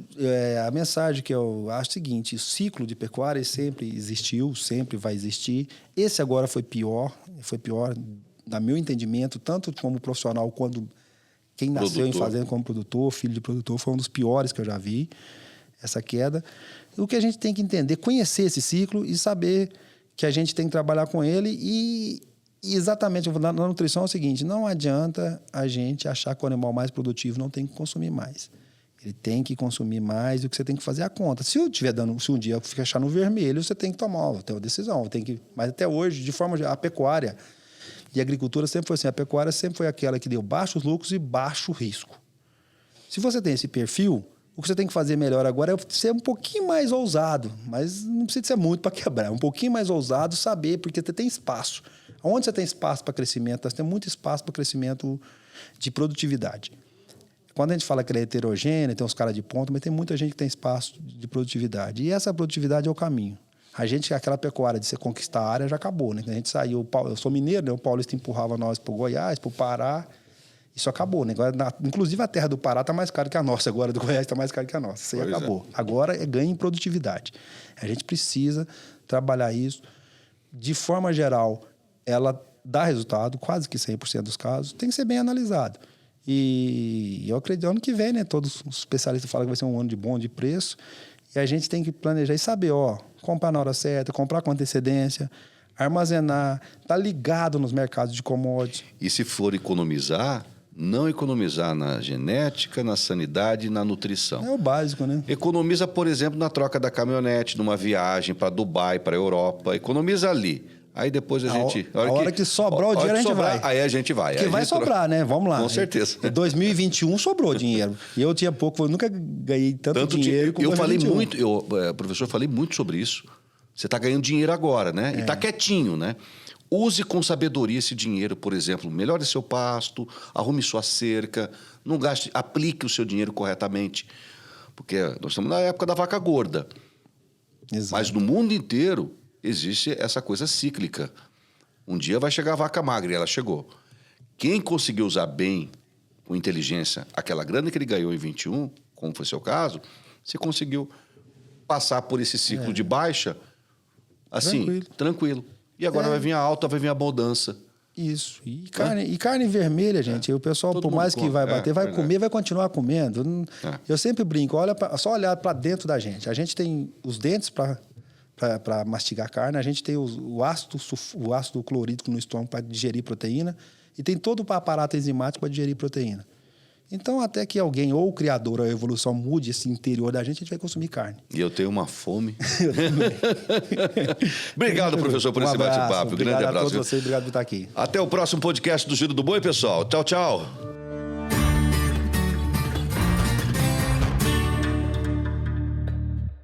a mensagem que eu acho é o seguinte, o ciclo de pecuária sempre existiu, sempre vai existir. Esse agora foi pior, no meu entendimento, tanto como profissional quanto quem nasceu em fazenda como produtor, filho de produtor, foi um dos piores que eu já vi. Essa queda. O que a gente tem que entender, conhecer esse ciclo e saber que a gente tem que trabalhar com ele e exatamente, na nutrição é o seguinte, não adianta a gente achar que o animal mais produtivo não tem que consumir mais. Ele tem que consumir mais e o que você tem que fazer é a conta. Se um dia fechar no vermelho, você tem que tomar uma decisão. Mas até hoje, de forma geral, a pecuária, E a agricultura sempre foi assim, a pecuária sempre foi aquela que deu baixos lucros e baixo risco. Se você tem esse perfil, o que você tem que fazer melhor agora é ser um pouquinho mais ousado, mas não precisa ser muito para quebrar. Um pouquinho mais ousado, saber, porque você tem espaço. Onde você tem espaço para crescimento? Você tem muito espaço para crescimento de produtividade. Quando a gente fala que ele é heterogêneo, tem uns caras de ponta, mas tem muita gente que tem espaço de produtividade. E essa produtividade é o caminho. A gente, aquela pecuária de você conquistar a área já acabou, né? A gente saiu, eu sou mineiro, né? O Paulista empurrava nós para o Goiás, para o Pará. Isso acabou, né? Agora, inclusive a terra do Pará está mais cara que a nossa, agora do Goiás está mais cara que a nossa. Isso aí acabou. Agora é ganho em produtividade. A gente precisa trabalhar isso. De forma geral, ela dá resultado, quase que 100% dos casos, tem que ser bem analisado. E eu acredito, ano que vem, né? Todos os especialistas falam que vai ser um ano de bom de preço. E a gente tem que planejar e saber, comprar na hora certa, comprar com antecedência, armazenar, tá ligado nos mercados de commodities. E se for economizar, não economizar na genética, na sanidade e na nutrição. É o básico, né? Economiza, por exemplo, na troca da caminhonete, numa viagem para Dubai, para a Europa. Economiza ali. Aí depois a gente... A hora que sobrar o dinheiro, a gente vai. Aí a gente vai. Porque vai sobrar, né? Vamos lá. Com certeza. Em 2021 sobrou dinheiro. E eu tinha pouco, eu nunca ganhei tanto dinheiro como em 2021. Professor, eu falei muito sobre isso. Você está ganhando dinheiro agora, né? E está quietinho, né? Use com sabedoria esse dinheiro, por exemplo. Melhore seu pasto, arrume sua cerca, não gaste, aplique o seu dinheiro corretamente. Porque nós estamos na época da vaca gorda. Exato. Mas no mundo inteiro existe essa coisa cíclica. Um dia vai chegar a vaca magra, e ela chegou. Quem conseguiu usar bem, com inteligência, aquela grana que ele ganhou em 21, como foi seu caso, você conseguiu passar por esse ciclo de baixa, assim, tranquilo. E agora vai vir a alta, vai vir a mudança. Isso. E carne vermelha, gente, o pessoal, Todo por mais que vai bater, vai comer, vai continuar comendo. Eu sempre brinco, só olhar para dentro da gente. A gente tem os dentes para mastigar carne, a gente tem o ácido clorídrico no estômago para digerir proteína e tem todo o aparato enzimático para digerir proteína. Então, até que alguém, ou o criador, ou a evolução, mude esse interior da gente vai consumir carne. E eu tenho uma fome. Eu também. Obrigado, professor, por esse bate-papo. Grande abraço. Obrigado a todos vocês, obrigado por estar aqui. Até o próximo podcast do Giro do Boi, pessoal. Tchau, tchau.